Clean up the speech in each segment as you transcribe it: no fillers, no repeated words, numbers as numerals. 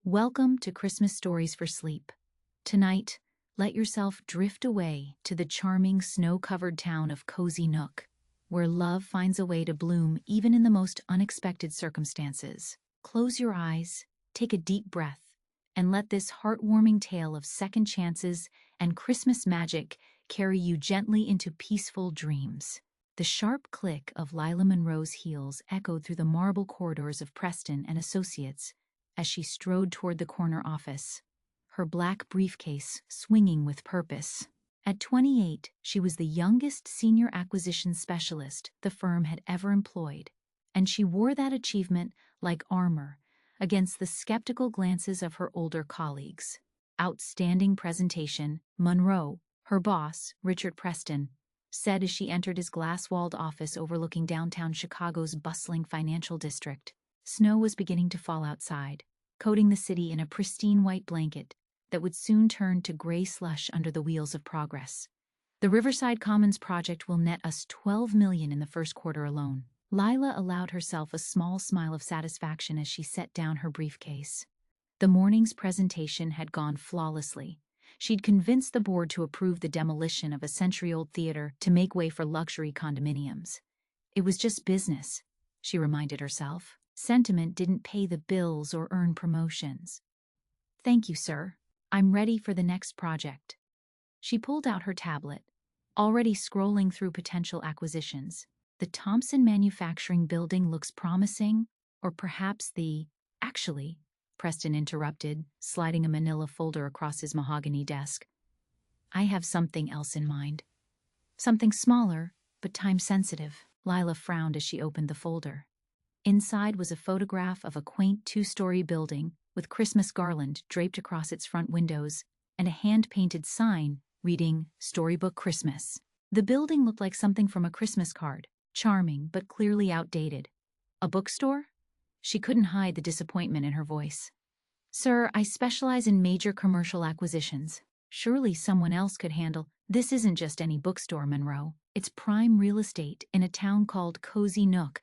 Welcome to Christmas Stories for Sleep. Tonight, let yourself drift away to the charming snow-covered town of Cozy Nook, where love finds a way to bloom even in the most unexpected circumstances. Close your eyes, take a deep breath, and let this heartwarming tale of second chances and Christmas magic carry you gently into peaceful dreams. The sharp click of Lila Monroe's heels echoed through the marble corridors of Preston and Associates as she strode toward the corner office, her black briefcase swinging with purpose. At 28, she was the youngest senior acquisition specialist the firm had ever employed, and she wore that achievement like armor against the skeptical glances of her older colleagues. Outstanding presentation, Monroe, her boss, Richard Preston, said as she entered his glass-walled office overlooking downtown Chicago's bustling financial district. Snow was beginning to fall outside, coating the city in a pristine white blanket that would soon turn to gray slush under the wheels of progress. The Riverside Commons project will net us $12 million in the first quarter alone. Lila allowed herself a small smile of satisfaction as she set down her briefcase. The morning's presentation had gone flawlessly. She'd convinced the board to approve the demolition of a century-old theater to make way for luxury condominiums. It was just business, she reminded herself. Sentiment didn't pay the bills or earn promotions. "Thank you, sir. I'm ready for the next project." She pulled out her tablet, already scrolling through potential acquisitions. The Thompson Manufacturing Building looks promising, or perhaps Actually, Preston interrupted, sliding a manila folder across his mahogany desk. "I have something else in mind. Something smaller, but time-sensitive." Lila frowned as she opened the folder. Inside was a photograph of a quaint two-story building with Christmas garland draped across its front windows and a hand-painted sign reading "Storybook Christmas." The building looked like something from a Christmas card, charming but clearly outdated. "A bookstore?" She couldn't hide the disappointment in her voice. "Sir, I specialize in major commercial acquisitions. Surely someone else could handle." "This isn't just any bookstore, Monroe. It's prime real estate in a town called Cozy Nook,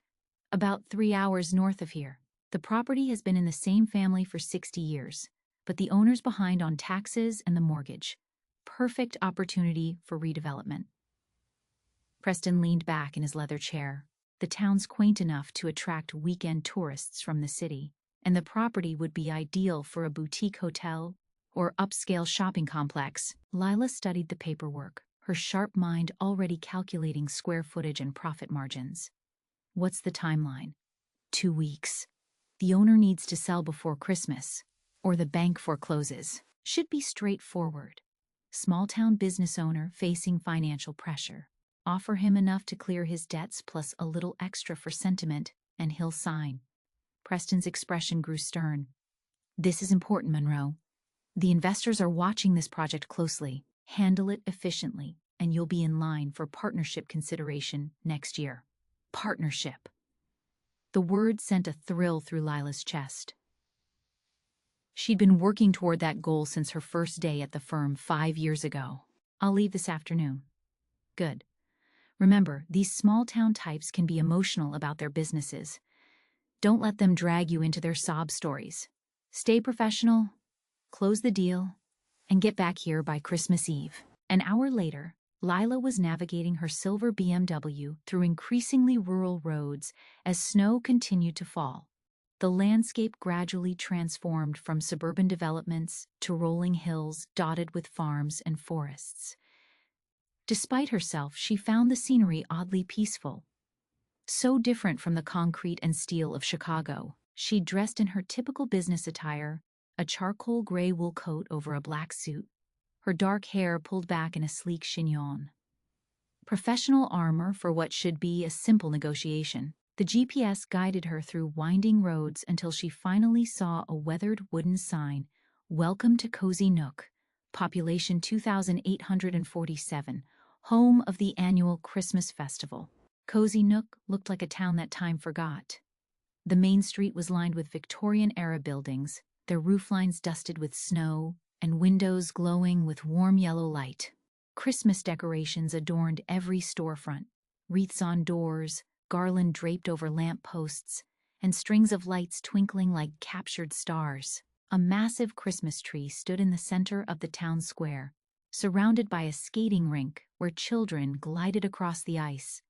about 3 hours north of here. The property has been in the same family for 60 years, but the owner's behind on taxes and the mortgage. Perfect opportunity for redevelopment." Preston leaned back in his leather chair. The town's quaint enough to attract weekend tourists from the city, and the property would be ideal for a boutique hotel or upscale shopping complex. Lila studied the paperwork, her sharp mind already calculating square footage and profit margins. What's the timeline? 2 weeks. The owner needs to sell before Christmas, or the bank forecloses. Should be straightforward. Small-town business owner facing financial pressure. Offer him enough to clear his debts plus a little extra for sentiment, and he'll sign. Preston's expression grew stern. "This is important, Monroe. The investors are watching this project closely. Handle it efficiently, and you'll be in line for partnership consideration next year." Partnership. The word sent a thrill through Lila's chest. She'd been working toward that goal since her first day at the firm 5 years ago. "I'll leave this afternoon." "Good. Remember, these small-town types can be emotional about their businesses. Don't let them drag you into their sob stories. Stay professional, close the deal, and get back here by Christmas Eve." An hour later, Lila was navigating her silver BMW through increasingly rural roads as snow continued to fall. The landscape gradually transformed from suburban developments to rolling hills dotted with farms and forests. Despite herself, she found the scenery oddly peaceful. So different from the concrete and steel of Chicago. She dressed in her typical business attire, a charcoal gray wool coat over a black suit, her dark hair pulled back in a sleek chignon. Professional armor for what should be a simple negotiation. The GPS guided her through winding roads until she finally saw a weathered wooden sign, "Welcome to Cozy Nook, population 2,847, home of the annual Christmas festival." Cozy Nook looked like a town that time forgot. The main street was lined with Victorian-era buildings, their rooflines dusted with snow, and windows glowing with warm yellow light. Christmas decorations adorned every storefront, wreaths on doors, garland draped over lamp posts, and strings of lights twinkling like captured stars. A massive Christmas tree stood in the center of the town square, surrounded by a skating rink where children glided across the ice,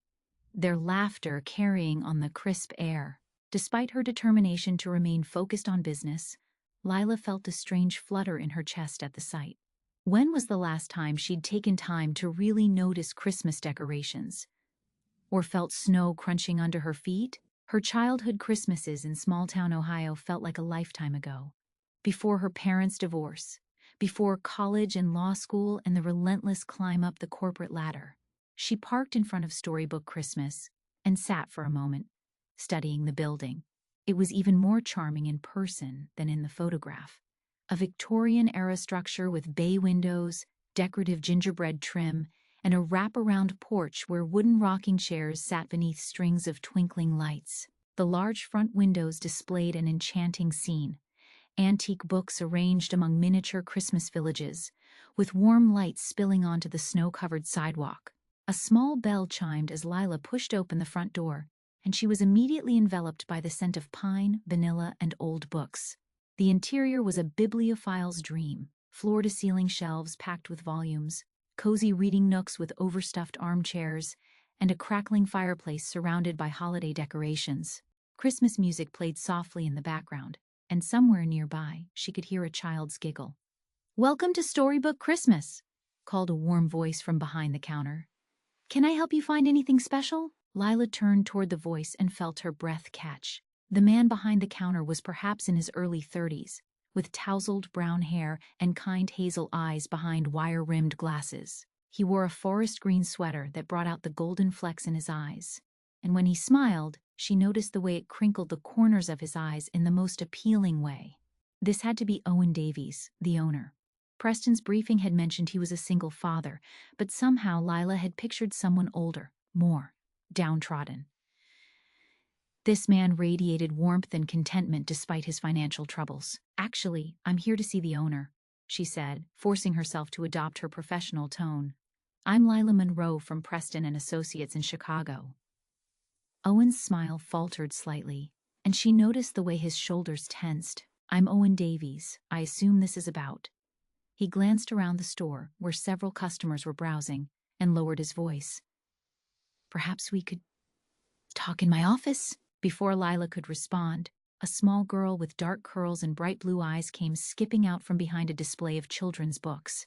their laughter carrying on the crisp air. Despite her determination to remain focused on business, Lila felt a strange flutter in her chest at the sight. When was the last time she'd taken time to really notice Christmas decorations? Or felt snow crunching under her feet? Her childhood Christmases in small-town Ohio felt like a lifetime ago. Before her parents' divorce, before college and law school and the relentless climb up the corporate ladder. She parked in front of Storybook Christmas and sat for a moment, studying the building. It was even more charming in person than in the photograph. A Victorian-era structure with bay windows, decorative gingerbread trim, and a wraparound porch where wooden rocking chairs sat beneath strings of twinkling lights. The large front windows displayed an enchanting scene. Antique books arranged among miniature Christmas villages, with warm lights spilling onto the snow-covered sidewalk. A small bell chimed as Lila pushed open the front door, and she was immediately enveloped by the scent of pine, vanilla, and old books. The interior was a bibliophile's dream, floor-to-ceiling shelves packed with volumes, cozy reading nooks with overstuffed armchairs, and a crackling fireplace surrounded by holiday decorations. Christmas music played softly in the background, and somewhere nearby she could hear a child's giggle. "Welcome to Storybook Christmas," called a warm voice from behind the counter. "Can I help you find anything special?" Lila turned toward the voice and felt her breath catch. The man behind the counter was perhaps in his early 30s, with tousled brown hair and kind hazel eyes behind wire-rimmed glasses. He wore a forest green sweater that brought out the golden flecks in his eyes. And when he smiled, she noticed the way it crinkled the corners of his eyes in the most appealing way. This had to be Owen Davies, the owner. Preston's briefing had mentioned he was a single father, but somehow Lila had pictured someone older, more downtrodden. This man radiated warmth and contentment despite his financial troubles. "Actually, I'm here to see the owner," she said, forcing herself to adopt her professional tone. "I'm Lila Monroe from Preston and Associates in Chicago." Owen's smile faltered slightly, and she noticed the way his shoulders tensed. "I'm Owen Davies. I assume this is about." He glanced around the store, where several customers were browsing, and lowered his voice. "Perhaps we could talk in my office?" Before Lila could respond, a small girl with dark curls and bright blue eyes came skipping out from behind a display of children's books.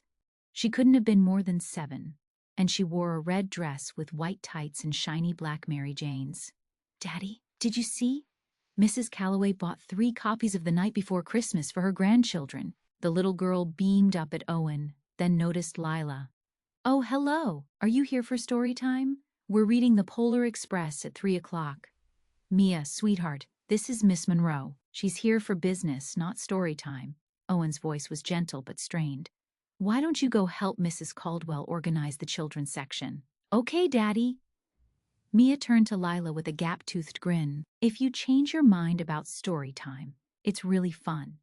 She couldn't have been more than 7, and she wore a red dress with white tights and shiny black Mary Janes. "Daddy, did you see? Mrs. Calloway bought 3 copies of The Night Before Christmas for her grandchildren." The little girl beamed up at Owen, then noticed Lila. "Oh, hello. Are you here for story time? We're reading The Polar Express at 3 o'clock. Mia, sweetheart, this is Miss Monroe. She's here for business, not story time." Owen's voice was gentle but strained. "Why don't you go help Mrs. Caldwell organize the children's section?" "Okay, Daddy." Mia turned to Lila with a gap-toothed grin. "If you change your mind about story time, it's really fun.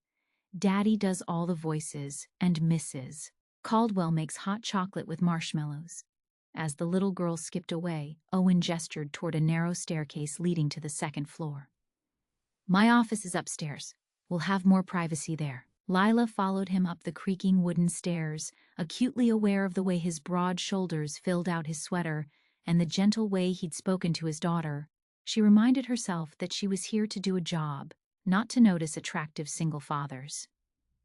Daddy does all the voices, and Mrs. Caldwell makes hot chocolate with marshmallows." As the little girl skipped away, Owen gestured toward a narrow staircase leading to the 2nd floor. "My office is upstairs. We'll have more privacy there." Lila followed him up the creaking wooden stairs, acutely aware of the way his broad shoulders filled out his sweater and the gentle way he'd spoken to his daughter. She reminded herself that she was here to do a job, not to notice attractive single fathers.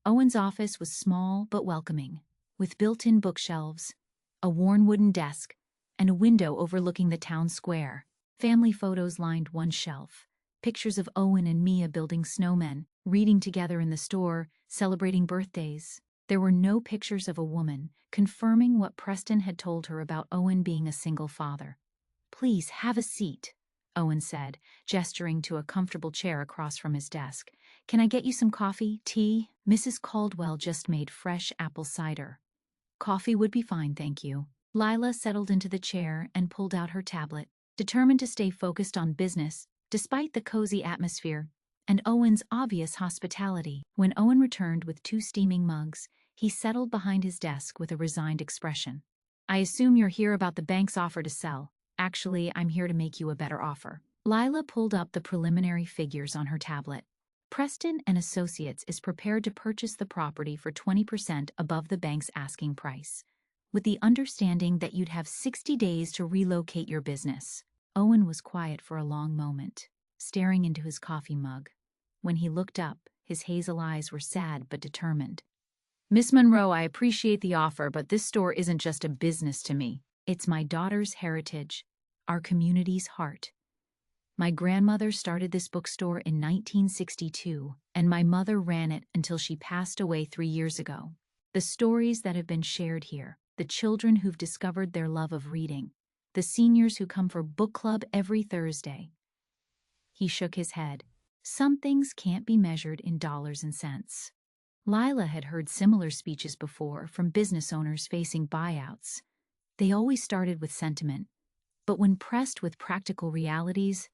Owen's office was small but welcoming, with built-in bookshelves, a worn wooden desk, and a window overlooking the town square. Family photos lined one shelf. Pictures of Owen and Mia building snowmen, reading together in the store, celebrating birthdays. There were no pictures of a woman, confirming what Preston had told her about Owen being a single father. "Please have a seat," Owen said, gesturing to a comfortable chair across from his desk. "Can I get you some coffee, tea? Mrs. Caldwell just made fresh apple cider." "Coffee would be fine, thank you." Lila settled into the chair and pulled out her tablet, determined to stay focused on business, despite the cozy atmosphere and Owen's obvious hospitality. When Owen returned with 2 steaming mugs, he settled behind his desk with a resigned expression. "I assume you're here about the bank's offer to sell. Actually, I'm here to make you a better offer." Lila pulled up the preliminary figures on her tablet. Preston and Associates is prepared to purchase the property for 20% above the bank's asking price, with the understanding that you'd have 60 days to relocate your business. Owen was quiet for a long moment, staring into his coffee mug. When he looked up, his hazel eyes were sad but determined. Miss Monroe, I appreciate the offer, but this store isn't just a business to me. It's my daughter's heritage, our community's heart. My grandmother started this bookstore in 1962, and my mother ran it until she passed away 3 years ago. The stories that have been shared here, the children who've discovered their love of reading, the seniors who come for book club every Thursday. He shook his head. Some things can't be measured in dollars and cents. Lila had heard similar speeches before from business owners facing buyouts. They always started with sentiment, but when pressed with practical realities,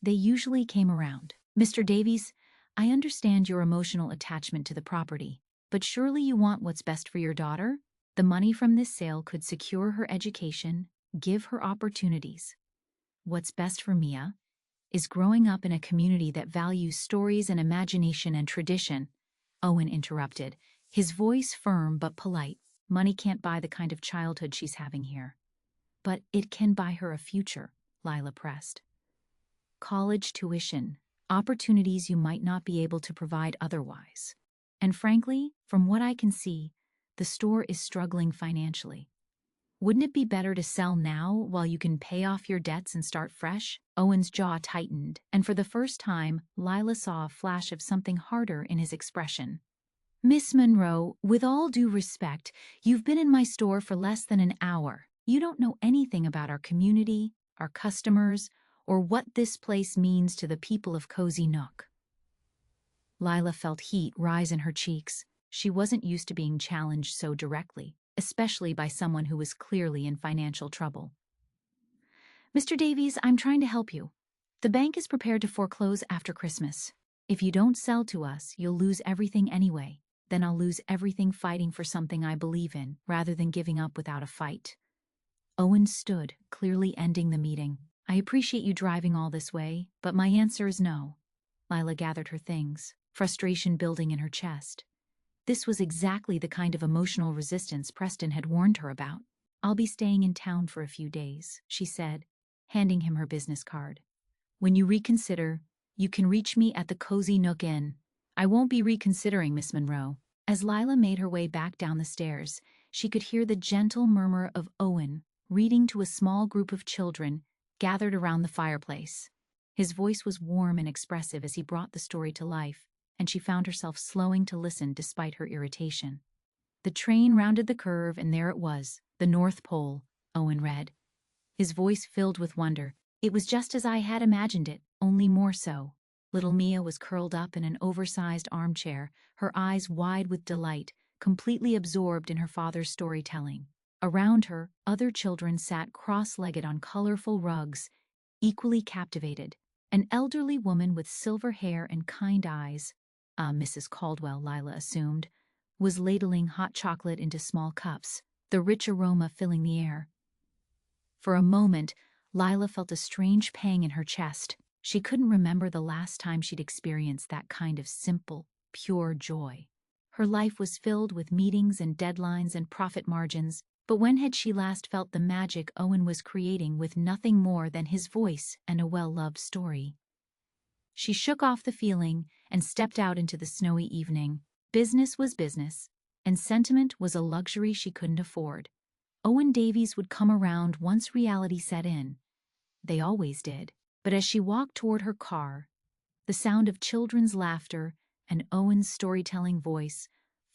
they usually came around. Mr. Davies, I understand your emotional attachment to the property, but surely you want what's best for your daughter? The money from this sale could secure her education, give her opportunities. What's best for Mia is growing up in a community that values stories and imagination and tradition. Owen interrupted, his voice firm but polite. Money can't buy the kind of childhood she's having here. But it can buy her a future, Lila pressed. College tuition, opportunities you might not be able to provide otherwise. And frankly, from what I can see, the store is struggling financially. Wouldn't it be better to sell now while you can pay off your debts and start fresh? Owen's jaw tightened, and for the first time, Lila saw a flash of something harder in his expression. Miss Monroe, with all due respect, you've been in my store for less than an hour. You don't know anything about our community, our customers, or what this place means to the people of Cozy Nook. Lila felt heat rise in her cheeks. She wasn't used to being challenged so directly, especially by someone who was clearly in financial trouble. Mr. Davies, I'm trying to help you. The bank is prepared to foreclose after Christmas. If you don't sell to us, you'll lose everything anyway. Then I'll lose everything fighting for something I believe in, rather than giving up without a fight. Owen stood, clearly ending the meeting. I appreciate you driving all this way, but my answer is no. Lila gathered her things, frustration building in her chest. This was exactly the kind of emotional resistance Preston had warned her about. I'll be staying in town for a few days, she said, handing him her business card. When you reconsider, you can reach me at the Cozy Nook Inn. I won't be reconsidering, Miss Monroe. As Lila made her way back down the stairs, she could hear the gentle murmur of Owen reading to a small group of children gathered around the fireplace. His voice was warm and expressive as he brought the story to life, and she found herself slowing to listen despite her irritation. The train rounded the curve, and there it was, the North Pole, Owen read. His voice filled with wonder. It was just as I had imagined it, only more so. Little Mia was curled up in an oversized armchair, her eyes wide with delight, completely absorbed in her father's storytelling. Around her, other children sat cross-legged on colorful rugs, equally captivated. An elderly woman with silver hair and kind eyes, Mrs. Caldwell, Lila assumed, was ladling hot chocolate into small cups, the rich aroma filling the air. For a moment, Lila felt a strange pang in her chest. She couldn't remember the last time she'd experienced that kind of simple, pure joy. Her life was filled with meetings and deadlines and profit margins, but when had she last felt the magic Owen was creating with nothing more than his voice and a well-loved story? She shook off the feeling and stepped out into the snowy evening. Business was business, and sentiment was a luxury she couldn't afford. Owen Davies would come around once reality set in. They always did. But as she walked toward her car, the sound of children's laughter and Owen's storytelling voice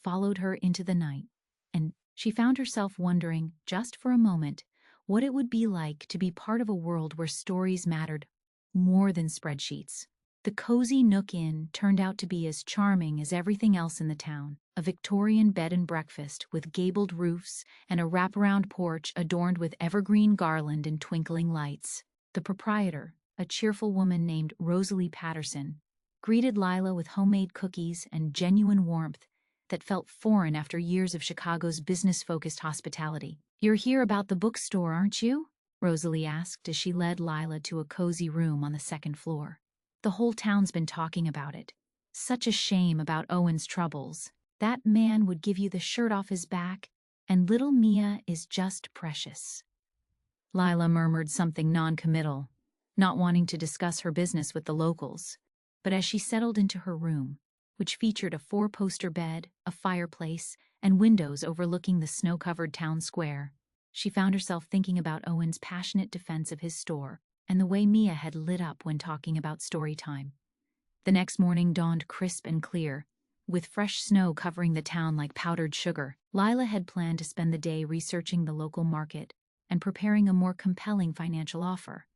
followed her into the night, and she found herself wondering, just for a moment, what it would be like to be part of a world where stories mattered more than spreadsheets. The Cozy Nook Inn turned out to be as charming as everything else in the town, a Victorian bed and breakfast with gabled roofs and a wraparound porch adorned with evergreen garland and twinkling lights. The proprietor, a cheerful woman named Rosalie Patterson, greeted Lila with homemade cookies and genuine warmth that felt foreign after years of Chicago's business-focused hospitality. You're here about the bookstore, aren't you? Rosalie asked as she led Lila to a cozy room on the second floor. The whole town's been talking about it, Such a shame about Owen's troubles. That man would give you the shirt off his back, and little Mia is just precious." Lila murmured something non-committal, not wanting to discuss her business with the locals. But as she settled into her room, which featured a four-poster bed, a fireplace, and windows overlooking the snow-covered town square, she found herself thinking about Owen's passionate defense of his store and the way Mia had lit up when talking about story time. The next morning dawned crisp and clear, with fresh snow covering the town like powdered sugar. Lila had planned to spend the day researching the local market and preparing a more compelling financial offer.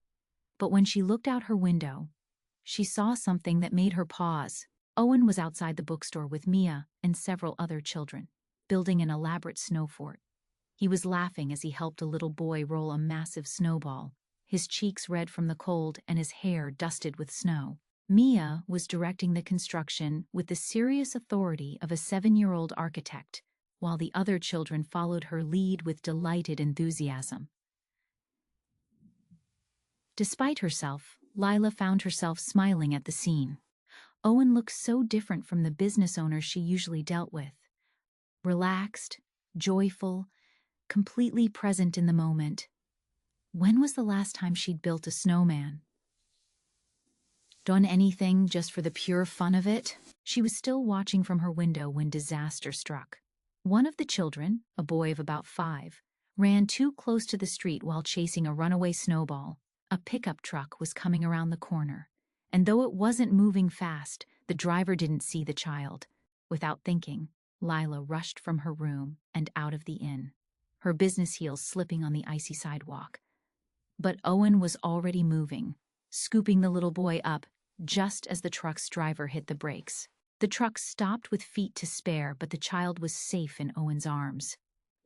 But when she looked out her window, she saw something that made her pause. Owen was outside the bookstore with Mia and several other children, building an elaborate snow fort. He was laughing as he helped a little boy roll a massive snowball, his cheeks red from the cold and his hair dusted with snow. Mia was directing the construction with the serious authority of a 7-year-old architect, while the other children followed her lead with delighted enthusiasm. Despite herself, Lila found herself smiling at the scene. Owen looked so different from the business owners she usually dealt with. Relaxed, joyful, completely present in the moment. When was the last time she'd built a snowman? Done anything just for the pure fun of it? She was still watching from her window when disaster struck. One of the children, a boy of about 5, ran too close to the street while chasing a runaway snowball. A pickup truck was coming around the corner, and though it wasn't moving fast, the driver didn't see the child. Without thinking, Lila rushed from her room and out of the inn, her business heels slipping on the icy sidewalk. But Owen was already moving, scooping the little boy up just as the truck's driver hit the brakes. The truck stopped with feet to spare, but the child was safe in Owen's arms.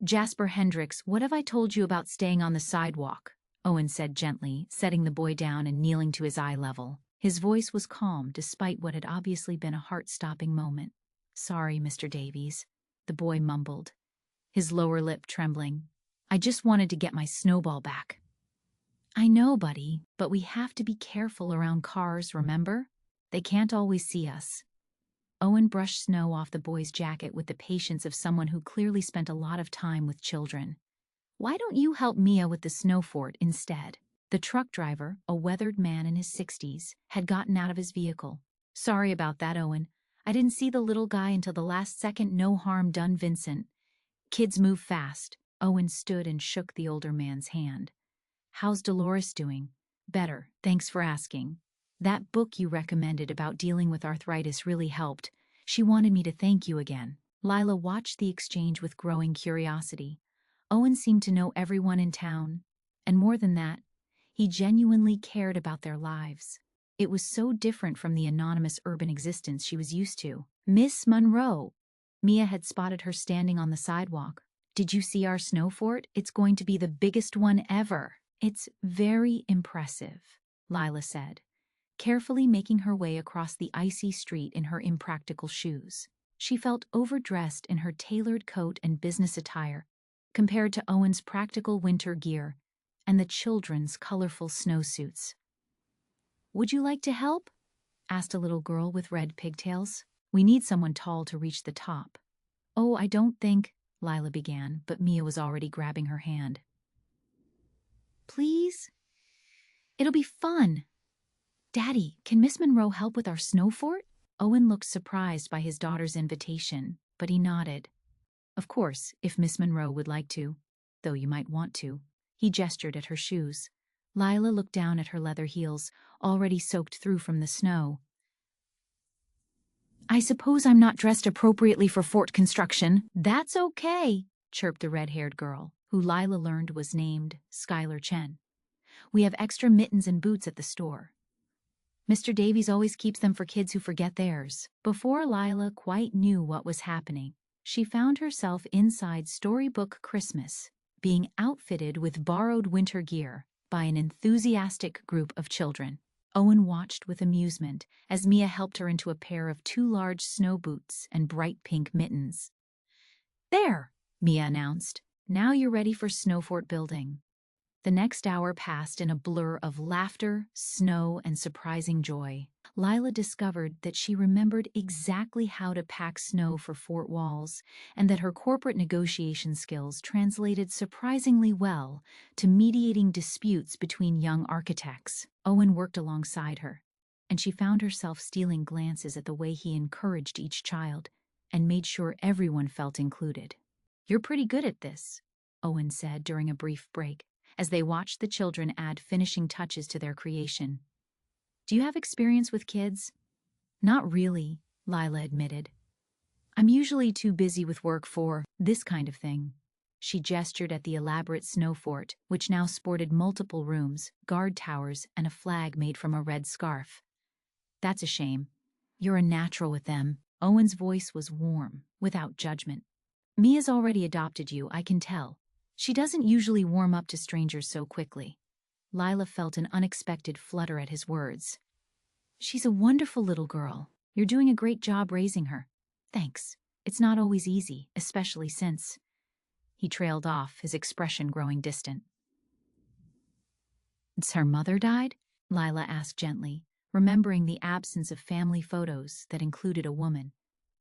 "Jasper Hendricks, what have I told you about staying on the sidewalk?" Owen said gently, setting the boy down and kneeling to his eye level. His voice was calm despite what had obviously been a heart-stopping moment. "Sorry, Mr. Davies," the boy mumbled, his lower lip trembling. "I just wanted to get my snowball back." "I know, buddy, but we have to be careful around cars, remember? They can't always see us." Owen brushed snow off the boy's jacket with the patience of someone who clearly spent a lot of time with children. "Why don't you help Mia with the snow fort instead?" The truck driver, a weathered man in his 60s, had gotten out of his vehicle. "Sorry about that, Owen. I didn't see the little guy until the last second. No harm done, Vincent. Kids move fast." Owen stood and shook the older man's hand. "How's Dolores doing?" "Better, thanks for asking. That book you recommended about dealing with arthritis really helped. She wanted me to thank you again." Lila watched the exchange with growing curiosity. Owen seemed to know everyone in town, and more than that, he genuinely cared about their lives. It was so different from the anonymous urban existence she was used to. "Miss Monroe," Mia had spotted her standing on the sidewalk. "Did you see our snow fort? It's going to be the biggest one ever." "It's very impressive," Lila said, carefully making her way across the icy street in her impractical shoes. She felt overdressed in her tailored coat and business attire, compared to Owen's practical winter gear and the children's colorful snowsuits. "Would you like to help?" asked a little girl with red pigtails. "We need someone tall to reach the top." "Oh, I don't think," Lila began, but Mia was already grabbing her hand. "Please? It'll be fun. Daddy, can Miss Monroe help with our snow fort?" Owen looked surprised by his daughter's invitation, but he nodded. "Of course, if Miss Monroe would like to, though you might want to." He gestured at her shoes. Lila looked down at her leather heels, already soaked through from the snow. "I suppose I'm not dressed appropriately for fort construction." "That's okay," chirped the red-haired girl, who Lila learned was named Skylar Chen. "We have extra mittens and boots at the store. Mr. Davies always keeps them for kids who forget theirs." Before Lila quite knew what was happening, she found herself inside Storybook Christmas, being outfitted with borrowed winter gear by an enthusiastic group of children. Owen watched with amusement as Mia helped her into a pair of 2 large snow boots and bright pink mittens. "There," Mia announced. "Now you're ready for snow fort building." The next hour passed in a blur of laughter, snow, and surprising joy. Lila discovered that she remembered exactly how to pack snow for fort walls, and that her corporate negotiation skills translated surprisingly well to mediating disputes between young architects. Owen worked alongside her, and she found herself stealing glances at the way he encouraged each child and made sure everyone felt included. "You're pretty good at this," Owen said during a brief break, as they watched the children add finishing touches to their creation. "Do you have experience with kids?" "Not really," Lila admitted. "I'm usually too busy with work for this kind of thing." She gestured at the elaborate snow fort, which now sported multiple rooms, guard towers, and a flag made from a red scarf. "That's a shame. You're a natural with them." Owen's voice was warm, without judgment. "Mia's already adopted you, I can tell. She doesn't usually warm up to strangers so quickly." Lila felt an unexpected flutter at his words. "She's a wonderful little girl. You're doing a great job raising her." "Thanks. It's not always easy, especially since—" He trailed off, his expression growing distant. "Since her mother died?" Lila asked gently, remembering the absence of family photos that included a woman.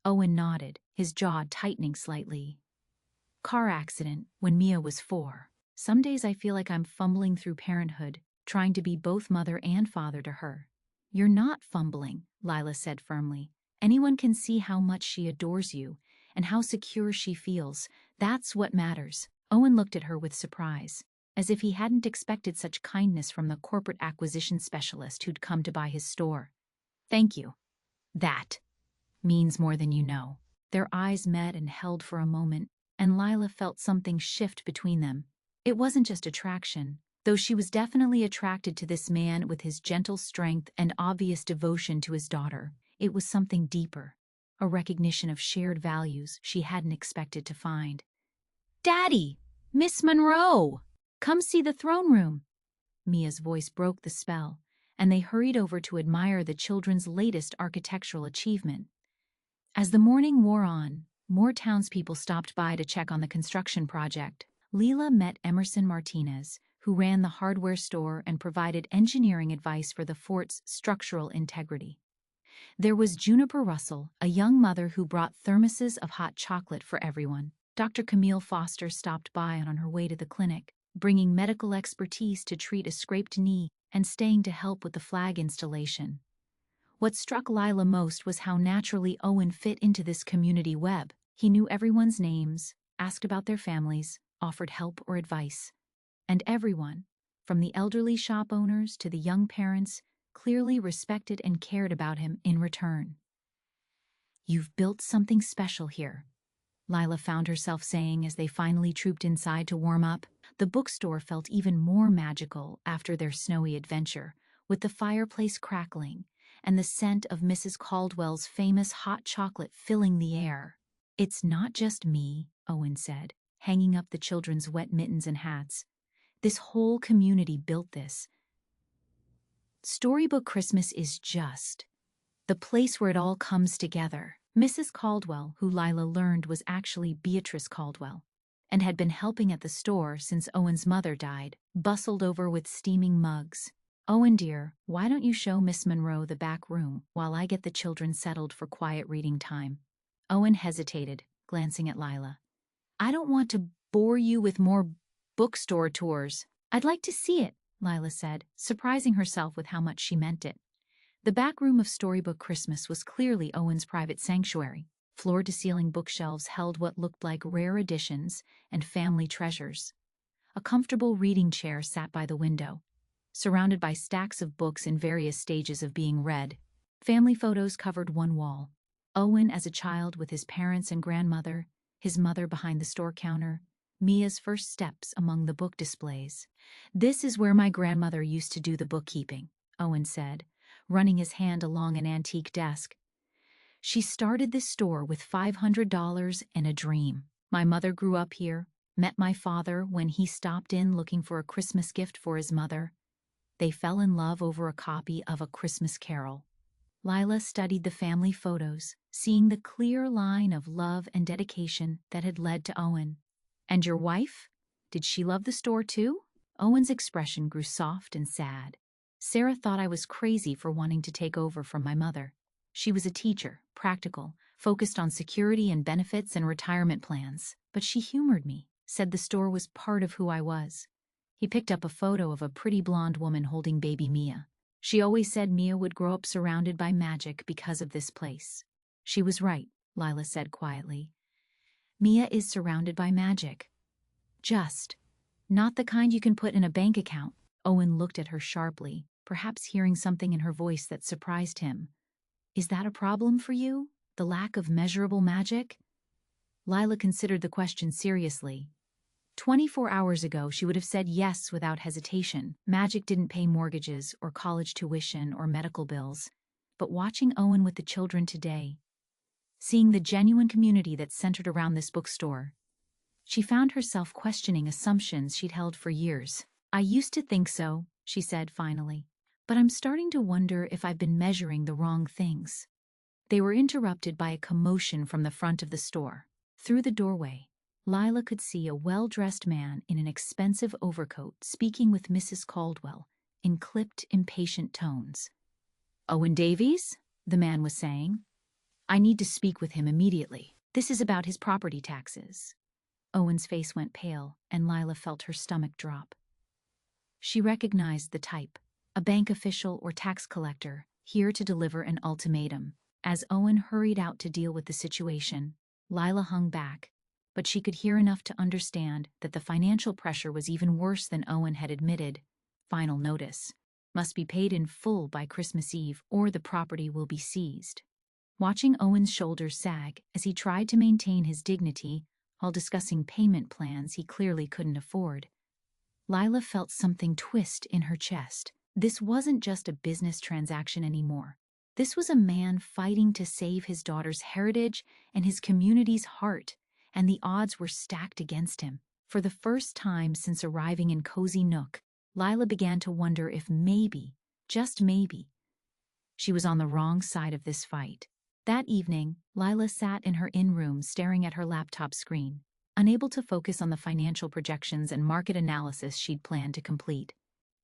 Owen nodded, his jaw tightening slightly. "Car accident when Mia was 4. Some days I feel like I'm fumbling through parenthood, trying to be both mother and father to her." "You're not fumbling," Lila said firmly. "Anyone can see how much she adores you and how secure she feels. That's what matters." Owen looked at her with surprise, as if he hadn't expected such kindness from the corporate acquisition specialist who'd come to buy his store. "Thank you. That means more than you know." Their eyes met and held for a moment, and Lila felt something shift between them. It wasn't just attraction, though she was definitely attracted to this man with his gentle strength and obvious devotion to his daughter. It was something deeper, a recognition of shared values she hadn't expected to find. "Daddy! Miss Monroe! Come see the throne room!" Mia's voice broke the spell, and they hurried over to admire the children's latest architectural achievement. As the morning wore on, more townspeople stopped by to check on the construction project. Lila met Emerson Martinez, who ran the hardware store and provided engineering advice for the fort's structural integrity. There was Juniper Russell, a young mother who brought thermoses of hot chocolate for everyone. Dr. Camille Foster stopped by on her way to the clinic, bringing medical expertise to treat a scraped knee and staying to help with the flag installation. What struck Lila most was how naturally Owen fit into this community web. He knew everyone's names, asked about their families, offered help or advice. And everyone, from the elderly shop owners to the young parents, clearly respected and cared about him in return. "You've built something special here," Lila found herself saying as they finally trooped inside to warm up. The bookstore felt even more magical after their snowy adventure, with the fireplace crackling and the scent of Mrs. Caldwell's famous hot chocolate filling the air. "It's not just me," Owen said, hanging up the children's wet mittens and hats. "This whole community built this. Storybook Christmas is just the place where it all comes together." Mrs. Caldwell, who Lila learned was actually Beatrice Caldwell, and had been helping at the store since Owen's mother died, bustled over with steaming mugs. "Owen dear, why don't you show Miss Monroe the back room while I get the children settled for quiet reading time?" Owen hesitated, glancing at Lila. "I don't want to bore you with more bookstore tours." "I'd like to see it," Lila said, surprising herself with how much she meant it. The back room of Storybook Christmas was clearly Owen's private sanctuary. Floor-to-ceiling bookshelves held what looked like rare editions and family treasures. A comfortable reading chair sat by the window, surrounded by stacks of books in various stages of being read. Family photos covered one wall. Owen as a child with his parents and grandmother, his mother behind the store counter, Mia's first steps among the book displays. "This is where my grandmother used to do the bookkeeping," Owen said, running his hand along an antique desk. "She started this store with $500 and a dream. My mother grew up here, met my father when he stopped in looking for a Christmas gift for his mother. They fell in love over a copy of A Christmas Carol." Lila studied the family photos, seeing the clear line of love and dedication that had led to Owen. "And your wife? Did she love the store too?" Owen's expression grew soft and sad. Sarah thought I was crazy for wanting to take over from my mother. She was a teacher, practical, focused on security and benefits and retirement plans. But she humored me, said the store was part of who I was. He picked up a photo of a pretty blonde woman holding baby Mia. She always said Mia would grow up surrounded by magic because of this place. She was right, Lila said quietly. Mia is surrounded by magic. Just. Not the kind you can put in a bank account. Owen looked at her sharply, perhaps hearing something in her voice that surprised him. Is that a problem for you? The lack of measurable magic? Lila considered the question seriously. 24 hours ago, she would have said yes without hesitation. Magic didn't pay mortgages or college tuition or medical bills. But watching Owen with the children today, seeing the genuine community that centered around this bookstore, she found herself questioning assumptions she'd held for years. I used to think so, she said finally, but I'm starting to wonder if I've been measuring the wrong things. They were interrupted by a commotion from the front of the store. Through the doorway, Lila could see a well-dressed man in an expensive overcoat speaking with Mrs. Caldwell in clipped, impatient tones. Owen Davies? The man was saying. I need to speak with him immediately. This is about his property taxes. Owen's face went pale, and Lila felt her stomach drop. She recognized the type, a bank official or tax collector, here to deliver an ultimatum. As Owen hurried out to deal with the situation, Lila hung back, but she could hear enough to understand that the financial pressure was even worse than Owen had admitted. Final notice. Must be paid in full by Christmas Eve or the property will be seized. Watching Owen's shoulders sag as he tried to maintain his dignity while discussing payment plans he clearly couldn't afford, Lila felt something twist in her chest. This wasn't just a business transaction anymore. This was a man fighting to save his daughter's heritage and his community's heart, and the odds were stacked against him. For the first time since arriving in Cozy Nook, Lila began to wonder if maybe, just maybe, she was on the wrong side of this fight. That evening, Lila sat in her in-room staring at her laptop screen, unable to focus on the financial projections and market analysis she'd planned to complete.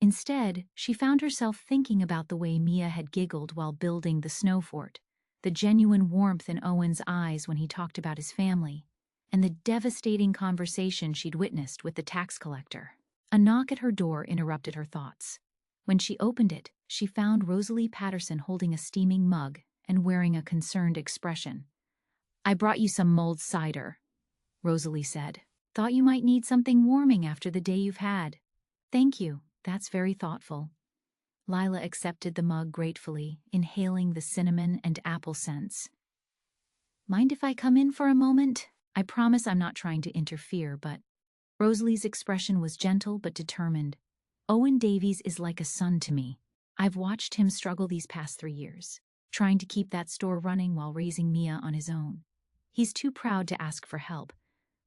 Instead, she found herself thinking about the way Mia had giggled while building the snow fort, the genuine warmth in Owen's eyes when he talked about his family, and the devastating conversation she'd witnessed with the tax collector. A knock at her door interrupted her thoughts. When she opened it, she found Rosalie Patterson holding a steaming mug and wearing a concerned expression. I brought you some mulled cider, Rosalie said. Thought you might need something warming after the day you've had. Thank you, that's very thoughtful. Lila accepted the mug gratefully, inhaling the cinnamon and apple scents. Mind if I come in for a moment? I promise I'm not trying to interfere, but... Rosalie's expression was gentle but determined. Owen Davies is like a son to me. I've watched him struggle these past 3 years, trying to keep that store running while raising Mia on his own. He's too proud to ask for help,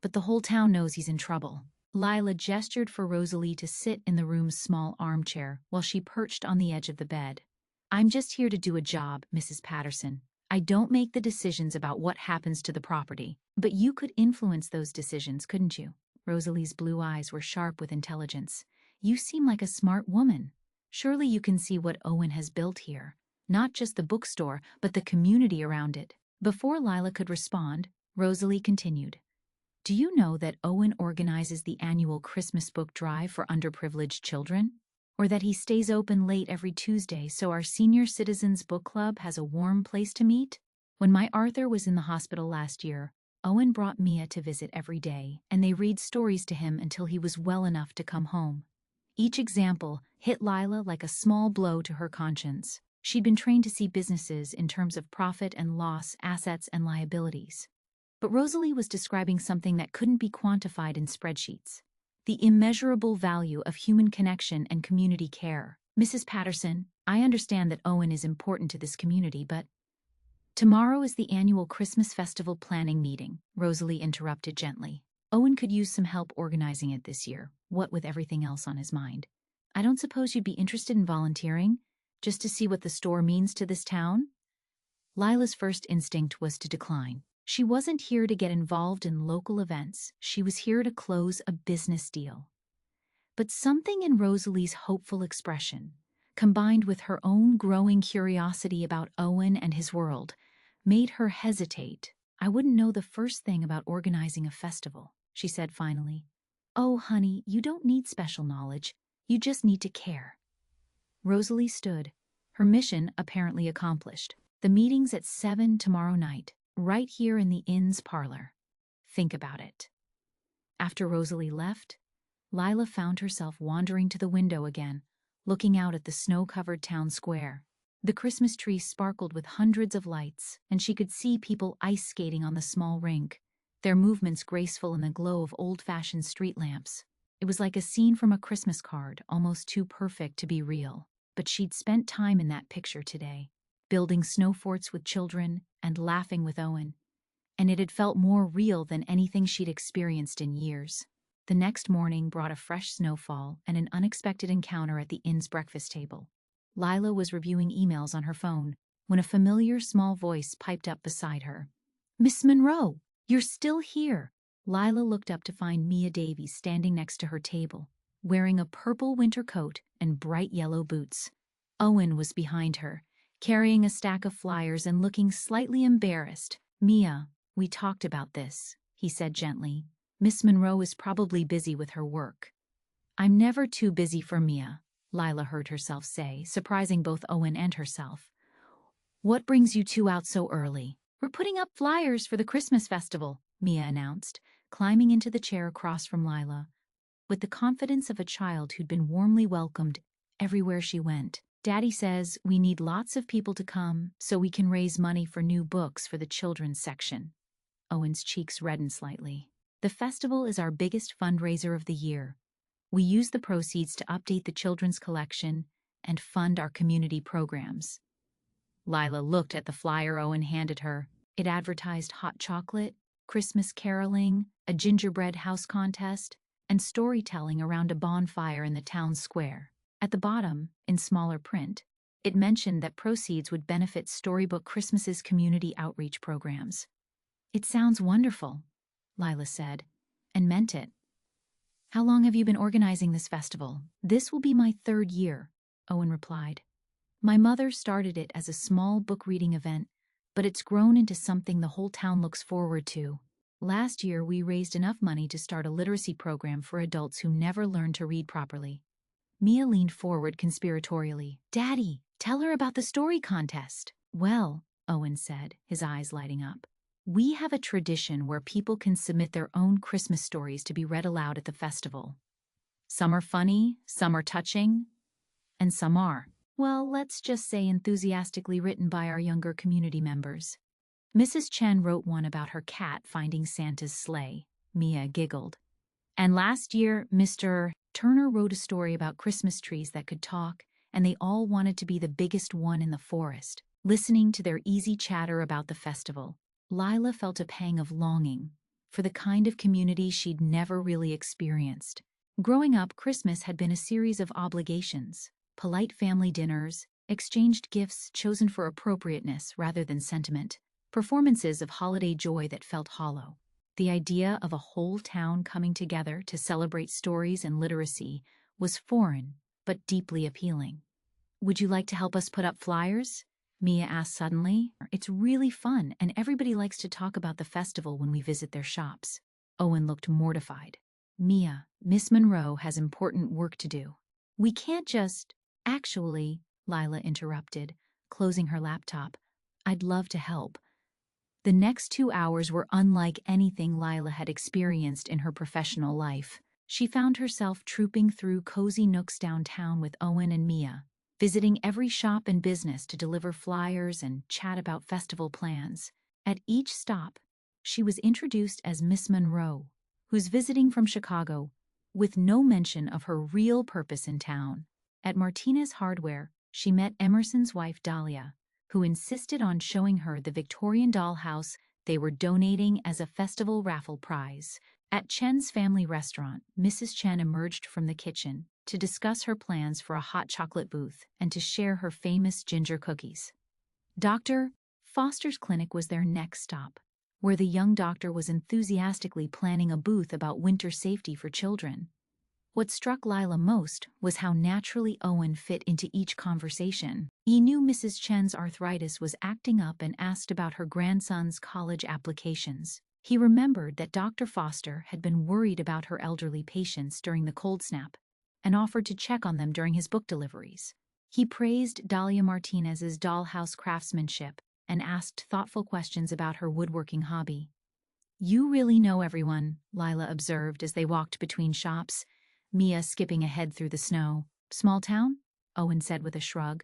but the whole town knows he's in trouble. Lila gestured for Rosalie to sit in the room's small armchair while she perched on the edge of the bed. I'm just here to do a job, Mrs. Patterson. I don't make the decisions about what happens to the property, but you could influence those decisions, couldn't you? Rosalie's blue eyes were sharp with intelligence. You seem like a smart woman. Surely you can see what Owen has built here. Not just the bookstore, but the community around it. Before Lila could respond, Rosalie continued. Do you know that Owen organizes the annual Christmas book drive for underprivileged children? Or that he stays open late every Tuesday so our senior citizens book club has a warm place to meet? When my Arthur was in the hospital last year, Owen brought Mia to visit every day, and they read stories to him until he was well enough to come home. Each example hit Lila like a small blow to her conscience. She'd been trained to see businesses in terms of profit and loss, assets and liabilities. But Rosalie was describing something that couldn't be quantified in spreadsheets. The immeasurable value of human connection and community care. Mrs. Patterson, I understand that Owen is important to this community, but... Tomorrow is the annual Christmas festival planning meeting, Rosalie interrupted gently. Owen could use some help organizing it this year, what with everything else on his mind. I don't suppose you'd be interested in volunteering, just to see what the store means to this town? Lila's first instinct was to decline. She wasn't here to get involved in local events. She was here to close a business deal. But something in Rosalie's hopeful expression, combined with her own growing curiosity about Owen and his world, made her hesitate. "I wouldn't know the first thing about organizing a festival," she said finally. "Oh, honey, you don't need special knowledge. You just need to care." Rosalie stood, her mission apparently accomplished. "The meeting's at 7 tomorrow night, right here in the inn's parlor. Think about it." After Rosalie left, Lila found herself wandering to the window again, looking out at the snow-covered town square. The Christmas tree sparkled with hundreds of lights, and she could see people ice skating on the small rink, their movements graceful in the glow of old-fashioned street lamps. It was like a scene from a Christmas card, almost too perfect to be real. But she'd spent time in that picture today, building snow forts with children and laughing with Owen, and it had felt more real than anything she'd experienced in years. The next morning brought a fresh snowfall and an unexpected encounter at the inn's breakfast table. Lila was reviewing emails on her phone when a familiar small voice piped up beside her. "Miss Monroe, you're still here." Lila looked up to find Mia Davies standing next to her table, wearing a purple winter coat and bright yellow boots. Owen was behind her, carrying a stack of flyers and looking slightly embarrassed. "Mia, we talked about this," he said gently. "Miss Monroe is probably busy with her work." "I'm never too busy for Mia," Lila heard herself say, surprising both Owen and herself. "What brings you two out so early?" "We're putting up flyers for the Christmas festival," Mia announced, climbing into the chair across from Lila, with the confidence of a child who'd been warmly welcomed everywhere she went. "Daddy says we need lots of people to come so we can raise money for new books for the children's section." Owen's cheeks reddened slightly. "The festival is our biggest fundraiser of the year. We use the proceeds to update the children's collection and fund our community programs." Lila looked at the flyer Owen handed her. It advertised hot chocolate, Christmas caroling, a gingerbread house contest, and storytelling around a bonfire in the town square. At the bottom, in smaller print, it mentioned that proceeds would benefit Storybook Christmas's community outreach programs. "It sounds wonderful," Lila said, and meant it. "How long have you been organizing this festival?" "This will be my 3rd year," Owen replied. "My mother started it as a small book reading event, but it's grown into something the whole town looks forward to. Last year, we raised enough money to start a literacy program for adults who never learned to read properly." Mia leaned forward conspiratorially. "Daddy, tell her about the story contest." "Well," Owen said, his eyes lighting up, "we have a tradition where people can submit their own Christmas stories to be read aloud at the festival. Some are funny, some are touching, and some are, well, let's just say enthusiastically written by our younger community members." "Mrs. Chen wrote one about her cat finding Santa's sleigh," Mia giggled. "And last year, Mr. Turner wrote a story about Christmas trees that could talk, and they all wanted to be the biggest one in the forest." Listening to their easy chatter about the festival, Lila felt a pang of longing for the kind of community she'd never really experienced. Growing up, Christmas had been a series of obligations, polite family dinners, exchanged gifts chosen for appropriateness rather than sentiment, performances of holiday joy that felt hollow. The idea of a whole town coming together to celebrate stories and literacy was foreign but deeply appealing. "Would you like to help us put up flyers?" Mia asked suddenly. "It's really fun, and everybody likes to talk about the festival when we visit their shops." Owen looked mortified. "Mia, Miss Monroe has important work to do. We can't just—" "Actually," Lila interrupted, closing her laptop, "I'd love to help." The next 2 hours were unlike anything Lila had experienced in her professional life. She found herself trooping through Cozy Nooks downtown with Owen and Mia, visiting every shop and business to deliver flyers and chat about festival plans. At each stop, she was introduced as Miss Monroe, who's visiting from Chicago, with no mention of her real purpose in town. At Martinez Hardware, she met Emerson's wife Dahlia, who insisted on showing her the Victorian dollhouse they were donating as a festival raffle prize. At Chen's family restaurant, Mrs. Chen emerged from the kitchen to discuss her plans for a hot chocolate booth and to share her famous ginger cookies. Dr. Foster's clinic was their next stop, where the young doctor was enthusiastically planning a booth about winter safety for children. What struck Lila most was how naturally Owen fit into each conversation. He knew Mrs. Chen's arthritis was acting up and asked about her grandson's college applications. He remembered that Dr. Foster had been worried about her elderly patients during the cold snap and offered to check on them during his book deliveries. He praised Dahlia Martinez's dollhouse craftsmanship and asked thoughtful questions about her woodworking hobby. "You really know everyone," Lila observed as they walked between shops, Mia skipping ahead through the snow. "Small town?" Owen said with a shrug.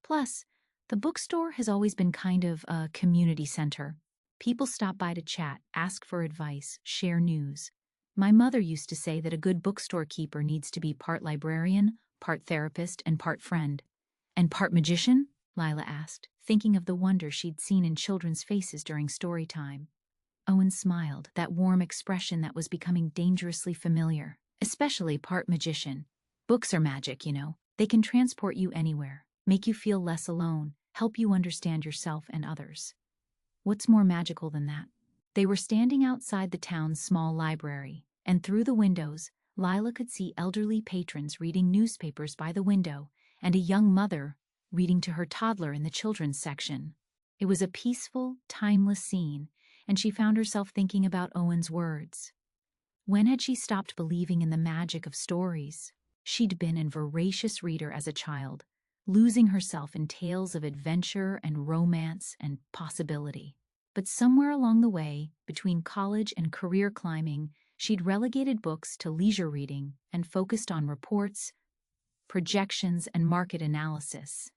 "Plus, the bookstore has always been kind of a community center. People stop by to chat, ask for advice, share news. My mother used to say that a good bookstore keeper needs to be part librarian, part therapist, and part friend." "And part magician?" Lila asked, thinking of the wonder she'd seen in children's faces during story time. Owen smiled, that warm expression that was becoming dangerously familiar. "Especially part magician. Books are magic, you know. They can transport you anywhere, make you feel less alone, help you understand yourself and others." "What's more magical than that?" They were standing outside the town's small library, and through the windows, Lila could see elderly patrons reading newspapers by the window and a young mother reading to her toddler in the children's section. It was a peaceful, timeless scene, and she found herself thinking about Owen's words. When had she stopped believing in the magic of stories? She'd been an voracious reader as a child, losing herself in tales of adventure and romance and possibility. But somewhere along the way, between college and career climbing, she'd relegated books to leisure reading and focused on reports, projections, and market analysis.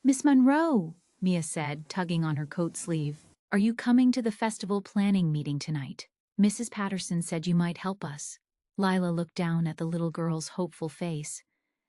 "Miss Monroe," Mia said, tugging on her coat sleeve, "are you coming to the festival planning meeting tonight? Mrs. Patterson said you might help us." Lila looked down at the little girl's hopeful face,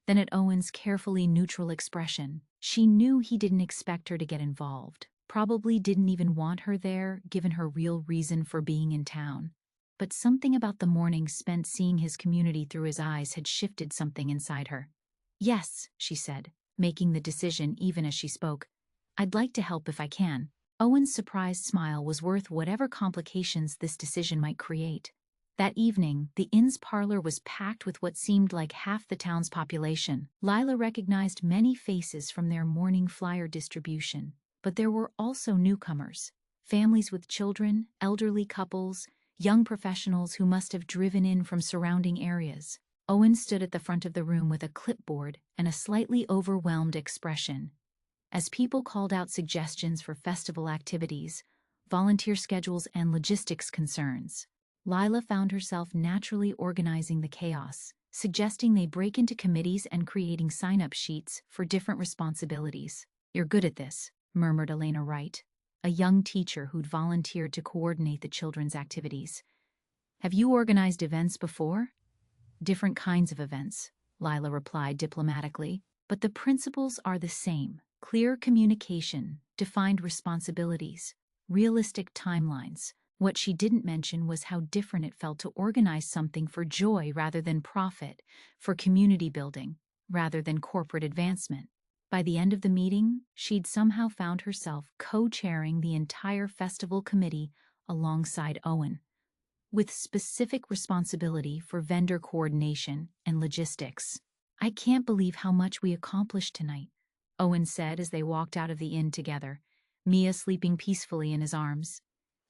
then at Owen's carefully neutral expression. She knew he didn't expect her to get involved, probably didn't even want her there, given her real reason for being in town. But something about the morning spent seeing his community through his eyes had shifted something inside her. "Yes," she said, making the decision even as she spoke. "I'd like to help if I can." Owen's surprised smile was worth whatever complications this decision might create. That evening, the inn's parlor was packed with what seemed like half the town's population. Lila recognized many faces from their morning flyer distribution, but there were also newcomers, families with children, elderly couples, young professionals who must have driven in from surrounding areas. Owen stood at the front of the room with a clipboard and a slightly overwhelmed expression. As people called out suggestions for festival activities, volunteer schedules, and logistics concerns, Lila found herself naturally organizing the chaos, suggesting they break into committees and creating sign-up sheets for different responsibilities. "You're good at this," murmured Elena Wright, a young teacher who'd volunteered to coordinate the children's activities. "Have you organized events before?" "Different kinds of events," Lila replied diplomatically, "but the principles are the same. Clear communication, defined responsibilities, realistic timelines." What she didn't mention was how different it felt to organize something for joy rather than profit, for community building rather than corporate advancement. By the end of the meeting, she'd somehow found herself co-chairing the entire festival committee alongside Owen, with specific responsibility for vendor coordination and logistics. "I can't believe how much we accomplished tonight," Owen said as they walked out of the inn together, Mia sleeping peacefully in his arms.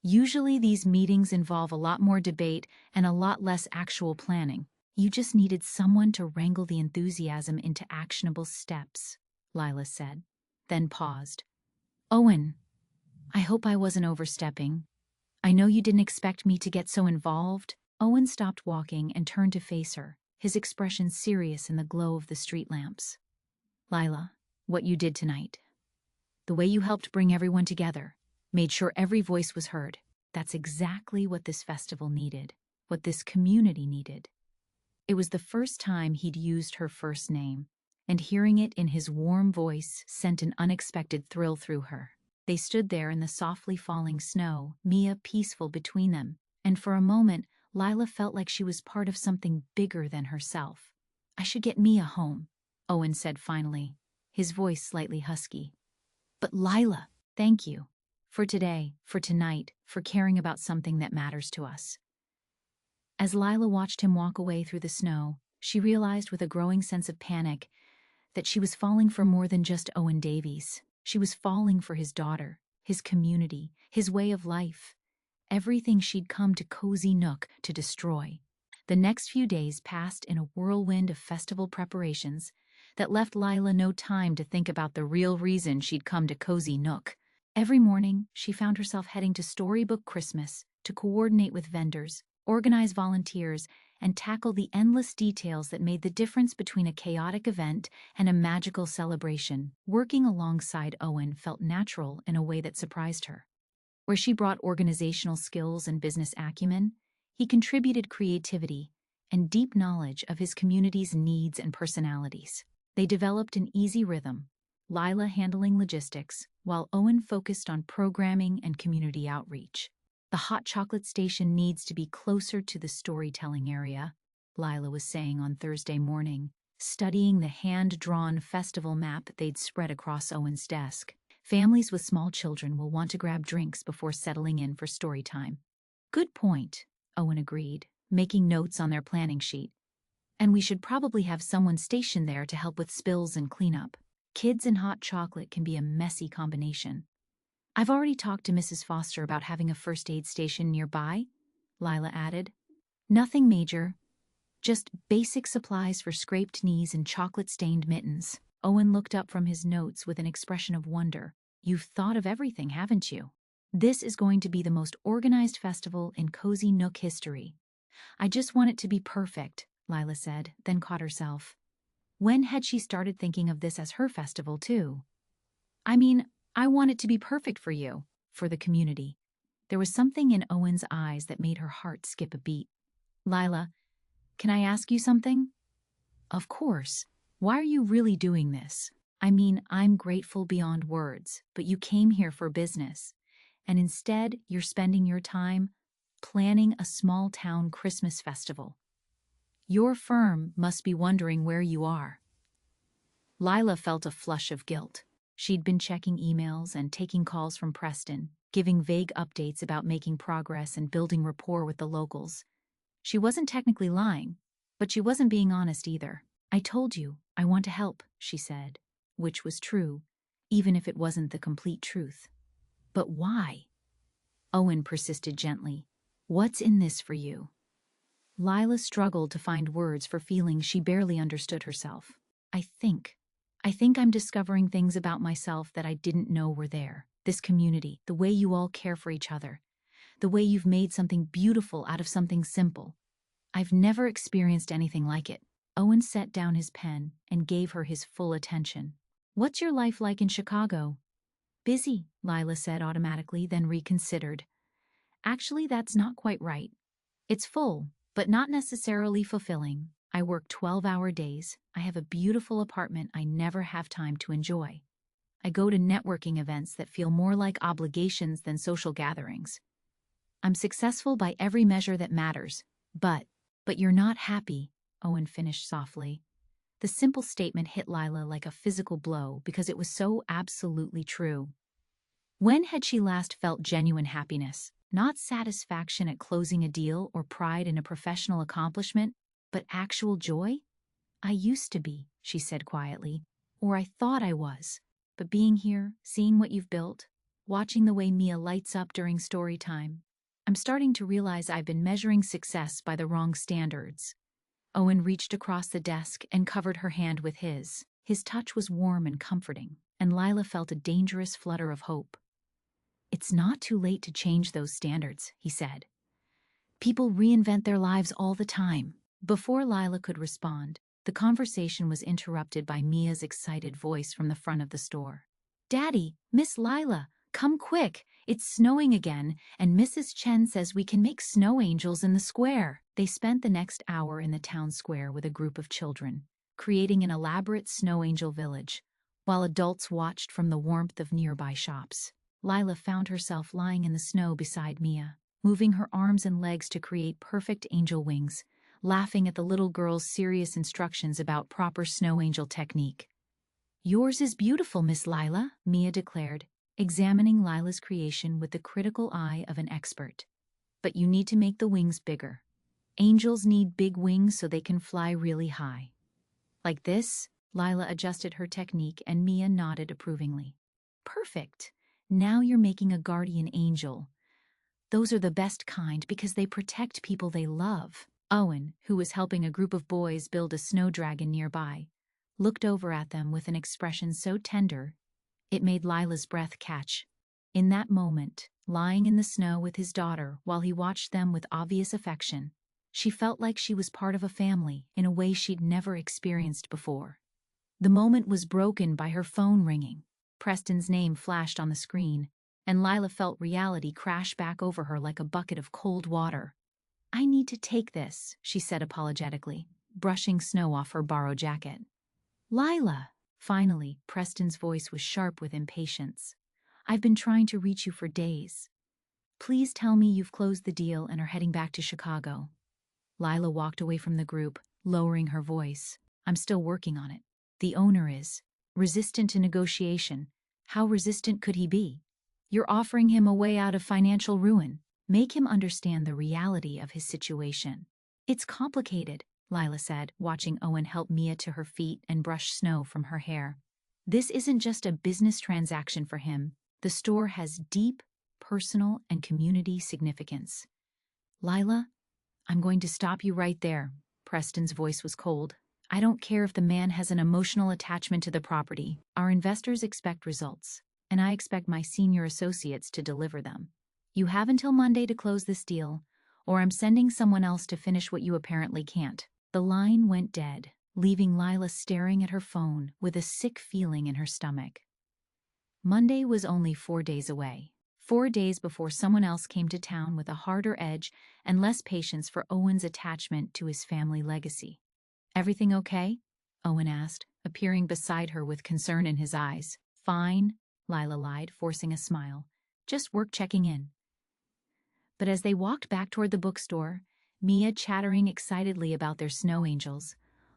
"Usually these meetings involve a lot more debate and a lot less actual planning. You just needed someone to wrangle the enthusiasm into actionable steps," Lila said, then paused. "Owen, I hope I wasn't overstepping. I know you didn't expect me to get so involved." Owen stopped walking and turned to face her, his expression serious in the glow of the street lamps. "Lila, what you did tonight, the way you helped bring everyone together, made sure every voice was heard. That's exactly what this festival needed, what this community needed." It was the first time he'd used her first name, and hearing it in his warm voice sent an unexpected thrill through her. They stood there in the softly falling snow, Mia peaceful between them, and for a moment, Lila felt like she was part of something bigger than herself. "I should get Mia home," Owen said finally, his voice slightly husky. "But Lila, thank you. For today, for tonight, for caring about something that matters to us." As Lila watched him walk away through the snow, she realized with a growing sense of panic that she was falling for more than just Owen Davies. She was falling for his daughter, his community, his way of life, everything she'd come to Cozy Nook to destroy. The next few days passed in a whirlwind of festival preparations that left Lila no time to think about the real reason she'd come to Cozy Nook. Every morning, she found herself heading to Storybook Christmas to coordinate with vendors, organize volunteers, and tackle the endless details that made the difference between a chaotic event and a magical celebration. Working alongside Owen felt natural in a way that surprised her. Where she brought organizational skills and business acumen, he contributed creativity and deep knowledge of his community's needs and personalities. They developed an easy rhythm, Lila handling logistics, while Owen focused on programming and community outreach. The hot chocolate station needs to be closer to the storytelling area, Lila was saying on Thursday morning, studying the hand-drawn festival map they'd spread across Owen's desk. Families with small children will want to grab drinks before settling in for story time. Good point, Owen agreed, making notes on their planning sheet. And we should probably have someone stationed there to help with spills and cleanup. Kids and hot chocolate can be a messy combination. I've already talked to Mrs. Foster about having a first aid station nearby, Lila added. Nothing major, just basic supplies for scraped knees and chocolate-stained mittens. Owen looked up from his notes with an expression of wonder. You've thought of everything, haven't you? This is going to be the most organized festival in Cozy Nook history. I just want it to be perfect, Lila said, then caught herself. When had she started thinking of this as her festival, too? I mean, I want it to be perfect for you, for the community. There was something in Owen's eyes that made her heart skip a beat. Lila, can I ask you something? Of course. Why are you really doing this? I mean, I'm grateful beyond words, but you came here for business, and instead you're spending your time planning a small-town Christmas festival. Your firm must be wondering where you are. Lila felt a flush of guilt. She'd been checking emails and taking calls from Preston, giving vague updates about making progress and building rapport with the locals. She wasn't technically lying, but she wasn't being honest either. I told you, I want to help, she said, which was true, even if it wasn't the complete truth. But why? Owen persisted gently. What's in this for you? Lila struggled to find words for feelings she barely understood herself. I think I'm discovering things about myself that I didn't know were there. This community, the way you all care for each other, the way you've made something beautiful out of something simple. I've never experienced anything like it. Owen set down his pen and gave her his full attention. What's your life like in Chicago? Busy, Lila said automatically, then reconsidered. Actually, that's not quite right. It's full, but not necessarily fulfilling. I work 12-hour days. I have a beautiful apartment I never have time to enjoy. I go to networking events that feel more like obligations than social gatherings. I'm successful by every measure that matters, but you're not happy, Owen finished softly. The simple statement hit Lila like a physical blow because it was so absolutely true. When had she last felt genuine happiness? Not satisfaction at closing a deal or pride in a professional accomplishment, but actual joy? I used to be, she said quietly, or I thought I was. But being here, seeing what you've built, watching the way Mia lights up during story time, I'm starting to realize I've been measuring success by the wrong standards. Owen reached across the desk and covered her hand with his. His touch was warm and comforting, and Lila felt a dangerous flutter of hope. It's not too late to change those standards, he said. People reinvent their lives all the time. Before Lila could respond, the conversation was interrupted by Mia's excited voice from the front of the store. Daddy, Miss Lila, come quick. It's snowing again, and Mrs. Chen says we can make snow angels in the square. They spent the next hour in the town square with a group of children, creating an elaborate snow angel village, while adults watched from the warmth of nearby shops. Lila found herself lying in the snow beside Mia, moving her arms and legs to create perfect angel wings, laughing at the little girl's serious instructions about proper snow angel technique. Yours is beautiful, Miss Lila, Mia declared, examining Lila's creation with the critical eye of an expert. But you need to make the wings bigger. Angels need big wings so they can fly really high. Like this? Lila adjusted her technique and Mia nodded approvingly. Perfect. Now you're making a guardian angel. Those are the best kind because they protect people they love. Owen, who was helping a group of boys build a snow dragon nearby, looked over at them with an expression so tender, it made Lila's breath catch. In that moment, lying in the snow with his daughter while he watched them with obvious affection, she felt like she was part of a family in a way she'd never experienced before. The moment was broken by her phone ringing. Preston's name flashed on the screen, and Lila felt reality crash back over her like a bucket of cold water. "I need to take this," she said apologetically, brushing snow off her borrowed jacket. "Lila!" Finally, Preston's voice was sharp with impatience. "I've been trying to reach you for days. Please tell me you've closed the deal and are heading back to Chicago." Lila walked away from the group, lowering her voice. "I'm still working on it. The owner is resistant to negotiation. How resistant could he be? You're offering him a way out of financial ruin. Make him understand the reality of his situation." "It's complicated," Lila said, watching Owen help Mia to her feet and brush snow from her hair. "This isn't just a business transaction for him. The store has deep, personal, and community significance." "Lila, I'm going to stop you right there." Preston's voice was cold. "I don't care if the man has an emotional attachment to the property. Our investors expect results, and I expect my senior associates to deliver them. You have until Monday to close this deal, or I'm sending someone else to finish what you apparently can't." The line went dead, leaving Lila staring at her phone with a sick feeling in her stomach. Monday was only 4 days away. 4 days before someone else came to town with a harder edge and less patience for Owen's attachment to his family legacy. "Everything okay?" Owen asked, appearing beside her with concern in his eyes. "Fine," Lila lied, forcing a smile. "Just work checking in." But as they walked back toward the bookstore, Mia chattering excitedly about their snow angels,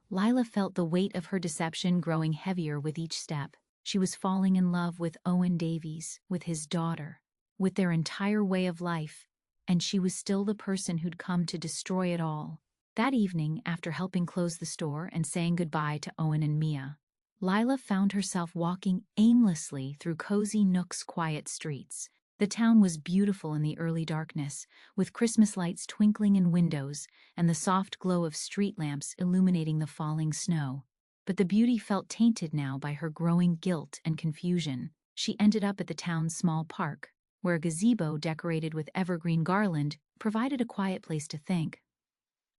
Lila felt the weight of her deception growing heavier with each step. She was falling in love with Owen Davies, with his daughter, with their entire way of life, and she was still the person who'd come to destroy it all. That evening, after helping close the store and saying goodbye to Owen and Mia, Lila found herself walking aimlessly through Cozy Nook's quiet streets. The town was beautiful in the early darkness, with Christmas lights twinkling in windows and the soft glow of street lamps illuminating the falling snow. But the beauty felt tainted now by her growing guilt and confusion. She ended up at the town's small park, where a gazebo decorated with evergreen garland provided a quiet place to think.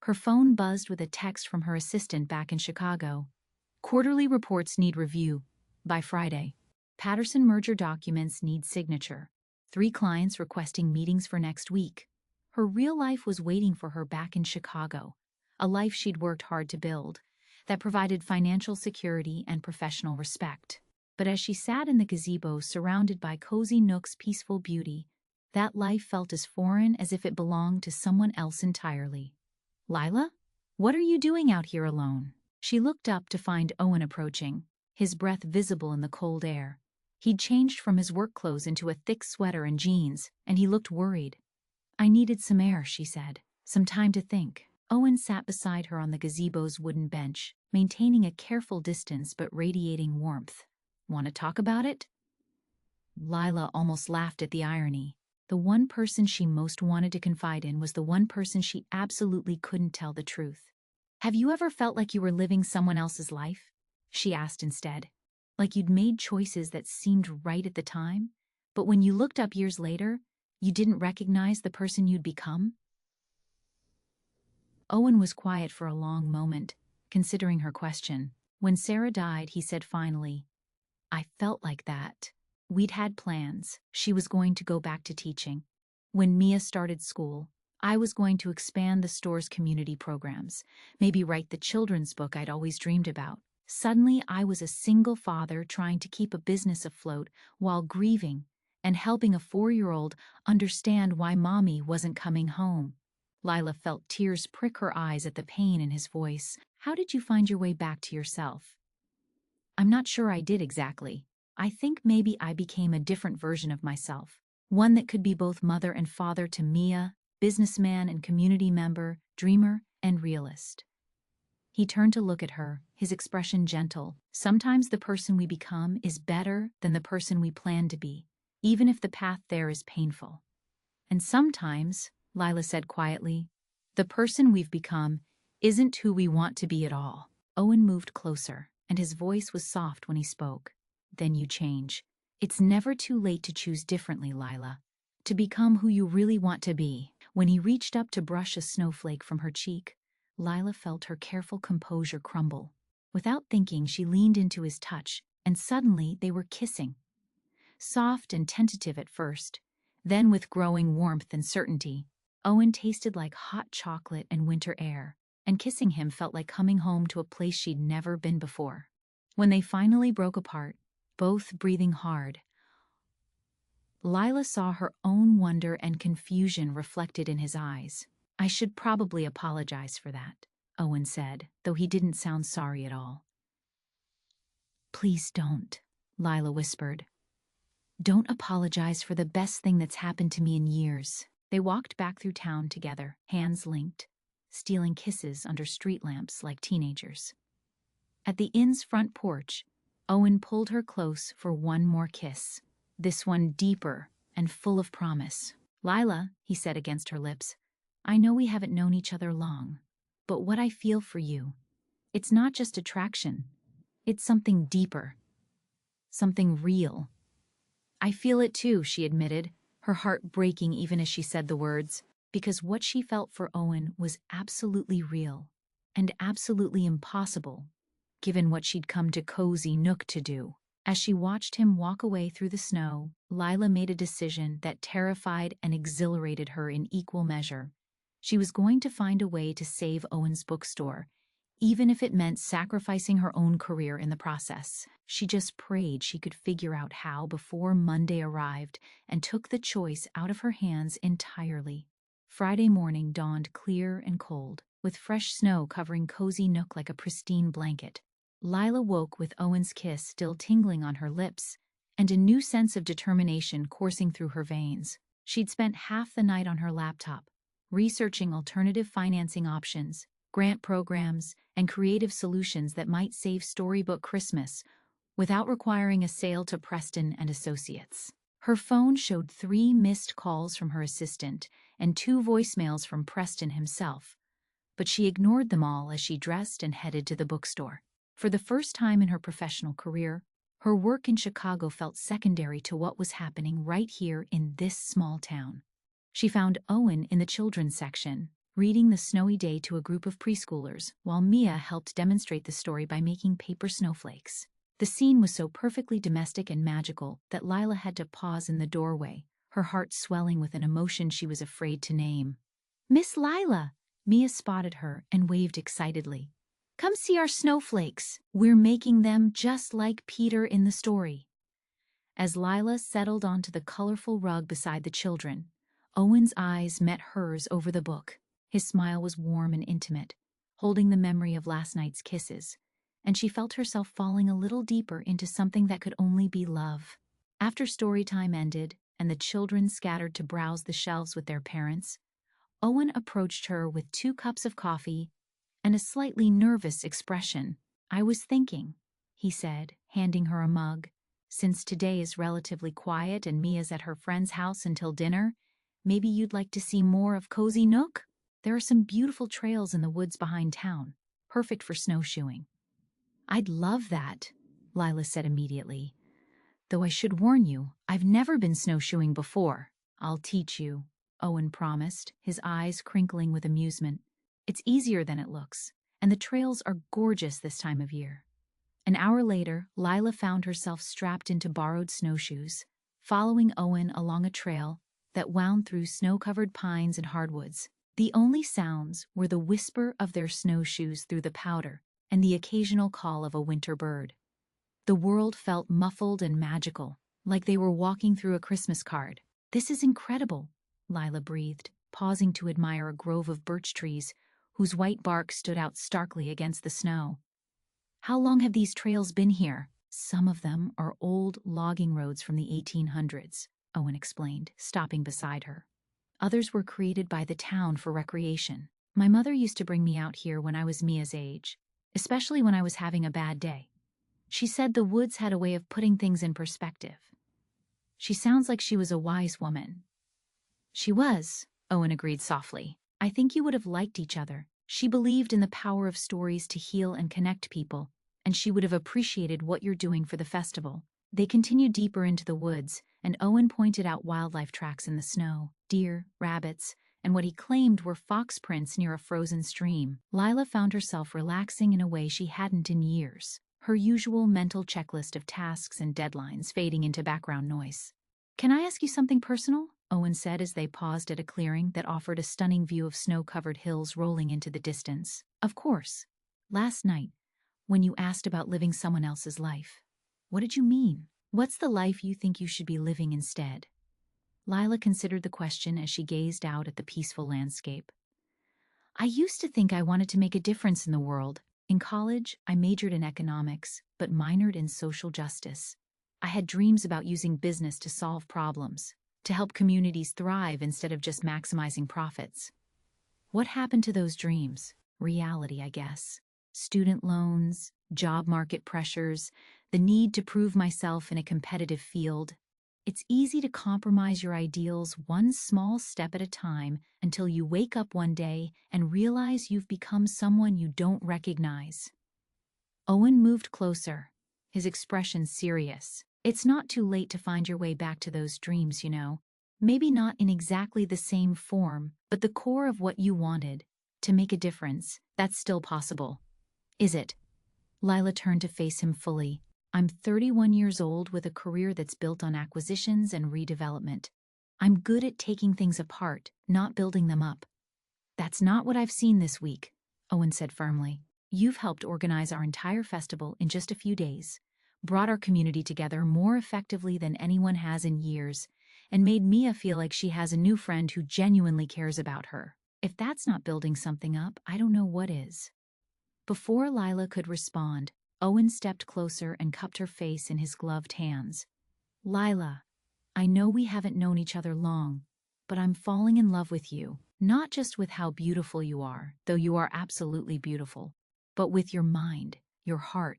Her phone buzzed with a text from her assistant back in Chicago. "Quarterly reports need review by Friday. Patterson merger documents need signature. 3 clients requesting meetings for next week." Her real life was waiting for her back in Chicago, a life she'd worked hard to build, that provided financial security and professional respect. But as she sat in the gazebo surrounded by Cozy Nook's peaceful beauty, that life felt as foreign as if it belonged to someone else entirely. "Lila? What are you doing out here alone?" She looked up to find Owen approaching, his breath visible in the cold air. He'd changed from his work clothes into a thick sweater and jeans, and he looked worried. "I needed some air," she said. "Some time to think." Owen sat beside her on the gazebo's wooden bench, maintaining a careful distance but radiating warmth. "Want to talk about it?" Lila almost laughed at the irony. The one person she most wanted to confide in was the one person she absolutely couldn't tell the truth. "Have you ever felt like you were living someone else's life?" she asked instead. "Like you'd made choices that seemed right at the time, but when you looked up years later, you didn't recognize the person you'd become?" Owen was quiet for a long moment, considering her question. When Sarah died, he said finally, "I felt like that. We'd had plans. She was going to go back to teaching. When Mia started school, I was going to expand the store's community programs, maybe write the children's book I'd always dreamed about. Suddenly, I was a single father trying to keep a business afloat while grieving and helping a 4-year-old understand why Mommy wasn't coming home." Lila felt tears prick her eyes at the pain in his voice. "How did you find your way back to yourself?" "I'm not sure I did exactly. I think maybe I became a different version of myself, one that could be both mother and father to Mia businessman and community member, dreamer and realist. He turned to look at her, his expression gentle. Sometimes the person we become is better than the person we plan to be, even if the path there is painful. And sometimes, Lila said quietly, the person we've become isn't who we want to be at all. Owen moved closer, and his voice was soft when he spoke. Then you change. It's never too late to choose differently, Lila. To become who you really want to be. When he reached up to brush a snowflake from her cheek, Lila felt her careful composure crumble. Without thinking, she leaned into his touch, and suddenly they were kissing. Soft and tentative at first, then with growing warmth and certainty. Owen tasted like hot chocolate and winter air, and kissing him felt like coming home to a place she'd never been before. When they finally broke apart, both breathing hard, Lila saw her own wonder and confusion reflected in his eyes. I should probably apologize for that, Owen said, though he didn't sound sorry at all. Please don't, Lila whispered. Don't apologize for the best thing that's happened to me in years. They walked back through town together, hands linked, stealing kisses under street lamps like teenagers. At the inn's front porch, Owen pulled her close for one more kiss, this one deeper and full of promise. Lila, he said against her lips, I know we haven't known each other long, but what I feel for you, it's not just attraction, it's something deeper, something real. I feel it too, she admitted, her heart breaking even as she said the words, because what she felt for Owen was absolutely real and absolutely impossible, given what she'd come to Cozy Nook to do. As she watched him walk away through the snow, Lila made a decision that terrified and exhilarated her in equal measure. She was going to find a way to save Owen's bookstore, even if it meant sacrificing her own career in the process. She just prayed she could figure out how before Monday arrived and took the choice out of her hands entirely. Friday morning dawned clear and cold, with fresh snow covering Cozy Nook like a pristine blanket. Lila woke with Owen's kiss still tingling on her lips, and a new sense of determination coursing through her veins. She'd spent half the night on her laptop, researching alternative financing options, grant programs, and creative solutions that might save Storybook Christmas without requiring a sale to Preston and Associates. Her phone showed 3 missed calls from her assistant and 2 voicemails from Preston himself, but she ignored them all as she dressed and headed to the bookstore. For the first time in her professional career, her work in Chicago felt secondary to what was happening right here in this small town. She found Owen in the children's section, reading The Snowy Day to a group of preschoolers, while Mia helped demonstrate the story by making paper snowflakes. The scene was so perfectly domestic and magical that Lila had to pause in the doorway, her heart swelling with an emotion she was afraid to name. Miss Lila! Mia spotted her and waved excitedly. Come see our snowflakes. We're making them just like Peter in the story. As Lila settled onto the colorful rug beside the children, Owen's eyes met hers over the book. His smile was warm and intimate, holding the memory of last night's kisses, and she felt herself falling a little deeper into something that could only be love. After story time ended and the children scattered to browse the shelves with their parents, Owen approached her with 2 cups of coffee and a slightly nervous expression. I was thinking, he said, handing her a mug, since today is relatively quiet and Mia's at her friend's house until dinner, maybe you'd like to see more of Cozy Nook? There are some beautiful trails in the woods behind town, perfect for snowshoeing. I'd love that, Lila said immediately. Though I should warn you, I've never been snowshoeing before. I'll teach you, Owen promised, his eyes crinkling with amusement. It's easier than it looks, and the trails are gorgeous this time of year. An hour later, Lila found herself strapped into borrowed snowshoes, following Owen along a trail that wound through snow-covered pines and hardwoods. The only sounds were the whisper of their snowshoes through the powder and the occasional call of a winter bird. The world felt muffled and magical, like they were walking through a Christmas card. This is incredible, Lila breathed, pausing to admire a grove of birch trees whose white bark stood out starkly against the snow. How long have these trails been here? Some of them are old logging roads from the 1800s, Owen explained, stopping beside her. Others were created by the town for recreation. My mother used to bring me out here when I was Mia's age, especially when I was having a bad day. She said the woods had a way of putting things in perspective. She sounds like she was a wise woman. She was, Owen agreed softly. I think you would have liked each other. She believed in the power of stories to heal and connect people, and she would have appreciated what you're doing for the festival. They continued deeper into the woods, and Owen pointed out wildlife tracks in the snow, deer, rabbits, and what he claimed were fox prints near a frozen stream. Lila found herself relaxing in a way she hadn't in years, her usual mental checklist of tasks and deadlines fading into background noise. Can I ask you something personal? Owen said as they paused at a clearing that offered a stunning view of snow-covered hills rolling into the distance. Of course. Last night, when you asked about living someone else's life, what did you mean? What's the life you think you should be living instead? Lila considered the question as she gazed out at the peaceful landscape. I used to think I wanted to make a difference in the world. In college, I majored in economics, but minored in social justice. I had dreams about using business to solve problems, to help communities thrive instead of just maximizing profits. What happened to those dreams? Reality, I guess. Student loans, job market pressures, the need to prove myself in a competitive field. It's easy to compromise your ideals one small step at a time until you wake up one day and realize you've become someone you don't recognize. Owen moved closer, his expression serious. It's not too late to find your way back to those dreams, you know. Maybe not in exactly the same form, but the core of what you wanted, to make a difference, that's still possible. Is it? Lila turned to face him fully. I'm 31 years old with a career that's built on acquisitions and redevelopment. I'm good at taking things apart, not building them up. That's not what I've seen this week, Owen said firmly. You've helped organize our entire festival in just a few days, brought our community together more effectively than anyone has in years, and made Mia feel like she has a new friend who genuinely cares about her. If that's not building something up, I don't know what is. Before Lila could respond, Owen stepped closer and cupped her face in his gloved hands. Lila, I know we haven't known each other long, but I'm falling in love with you, not just with how beautiful you are, though you are absolutely beautiful, but with your mind, your heart,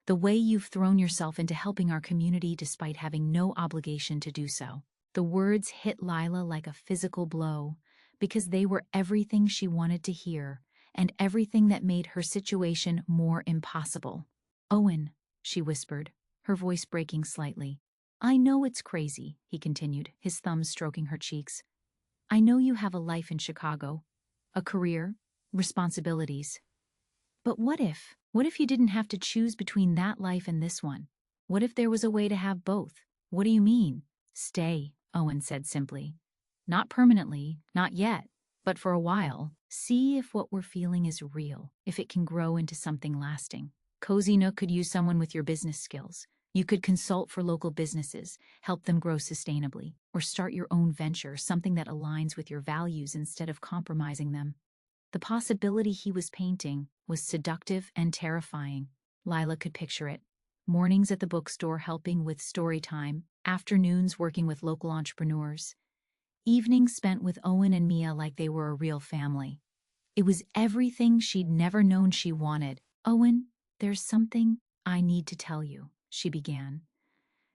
the way you've thrown yourself into helping our community despite having no obligation to do so. The words hit Lila like a physical blow, because they were everything she wanted to hear, and everything that made her situation more impossible. Owen, she whispered, her voice breaking slightly. I know it's crazy, he continued, his thumbs stroking her cheeks. I know you have a life in Chicago, a career, responsibilities. But what if you didn't have to choose between that life and this one? What if there was a way to have both? What do you mean? Stay, Owen said simply. Not permanently, not yet, but for a while. See if what we're feeling is real, if it can grow into something lasting. Cozy Nook could use someone with your business skills. You could consult for local businesses, help them grow sustainably, or start your own venture, something that aligns with your values instead of compromising them. The possibility he was painting was seductive and terrifying. Lila could picture it. Mornings at the bookstore helping with story time, afternoons working with local entrepreneurs, evenings spent with Owen and Mia like they were a real family. It was everything she'd never known she wanted. Owen, there's something I need to tell you, she began.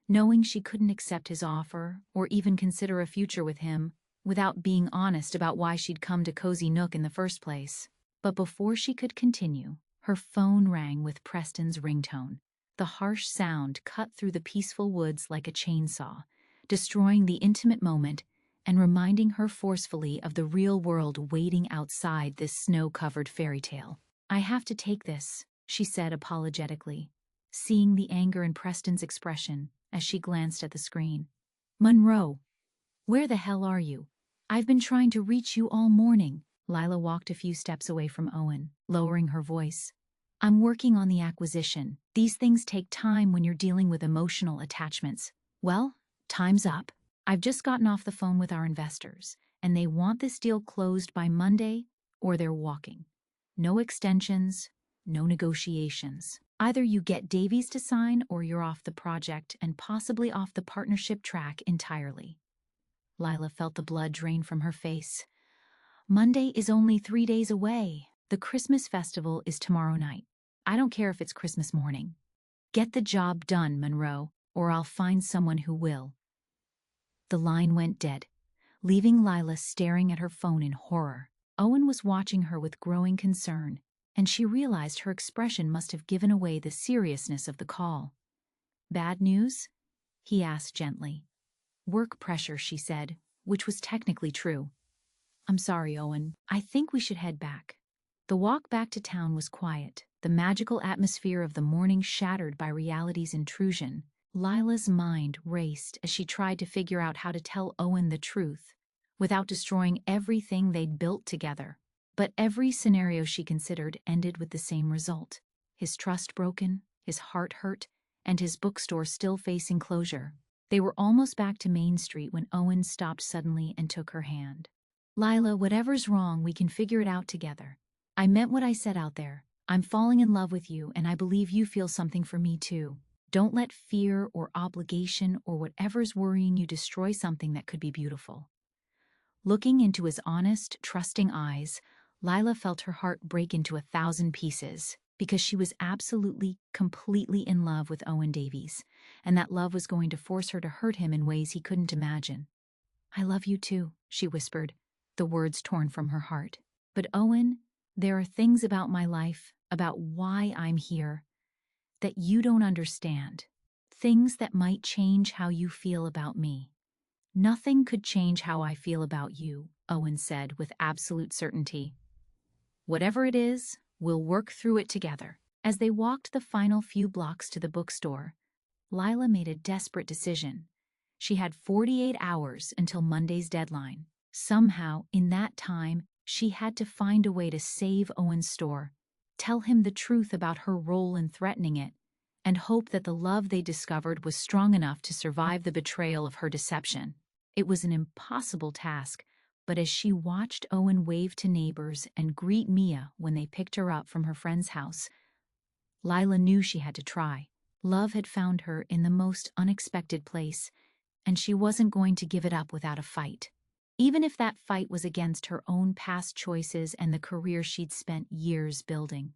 Knowing she couldn't accept his offer or even consider a future with him without being honest about why she'd come to Cozy Nook in the first place. But before she could continue, her phone rang with Preston's ringtone. The harsh sound cut through the peaceful woods like a chainsaw, destroying the intimate moment and reminding her forcefully of the real world waiting outside this snow-covered fairy tale. I have to take this, she said apologetically, seeing the anger in Preston's expression as she glanced at the screen. Monroe, where the hell are you? I've been trying to reach you all morning. Lila walked a few steps away from Owen, lowering her voice. I'm working on the acquisition. These things take time when you're dealing with emotional attachments. Well, time's up. I've just gotten off the phone with our investors, and they want this deal closed by Monday, or they're walking. No extensions, no negotiations. Either you get Davies to sign or you're off the project and possibly off the partnership track entirely. Lila felt the blood drain from her face. Monday is only 3 days away. The Christmas festival is tomorrow night. I don't care if it's Christmas morning. Get the job done, Monroe, or I'll find someone who will. The line went dead, leaving Lila staring at her phone in horror. Owen was watching her with growing concern, and she realized her expression must have given away the seriousness of the call. Bad news? He asked gently. Work pressure, she said, which was technically true. I'm sorry, Owen. I think we should head back. The walk back to town was quiet, the magical atmosphere of the morning shattered by reality's intrusion. Lila's mind raced as she tried to figure out how to tell Owen the truth without destroying everything they'd built together. But every scenario she considered ended with the same result. His trust broken, his heart hurt, and his bookstore still facing closure. They were almost back to Main Street when Owen stopped suddenly and took her hand. Lila, whatever's wrong, we can figure it out together. I meant what I said out there. I'm falling in love with you, and I believe you feel something for me too. Don't let fear or obligation or whatever's worrying you destroy something that could be beautiful. Looking into his honest, trusting eyes, Lila felt her heart break into 1,000 pieces because she was absolutely, completely in love with Owen Davies, and that love was going to force her to hurt him in ways he couldn't imagine. I love you too, she whispered, the words torn from her heart. But Owen, there are things about my life, about why I'm here, that you don't understand. Things that might change how you feel about me. Nothing could change how I feel about you, Owen said with absolute certainty. Whatever it is, we'll work through it together. As they walked the final few blocks to the bookstore, Lila made a desperate decision. She had 48 hours until Monday's deadline. Somehow, in that time, she had to find a way to save Owen's store, tell him the truth about her role in threatening it, and hope that the love they discovered was strong enough to survive the betrayal of her deception. It was an impossible task, but as she watched Owen wave to neighbors and greet Mia when they picked her up from her friend's house, Lila knew she had to try. Love had found her in the most unexpected place, and she wasn't going to give it up without a fight. Even if that fight was against her own past choices and the career she'd spent years building.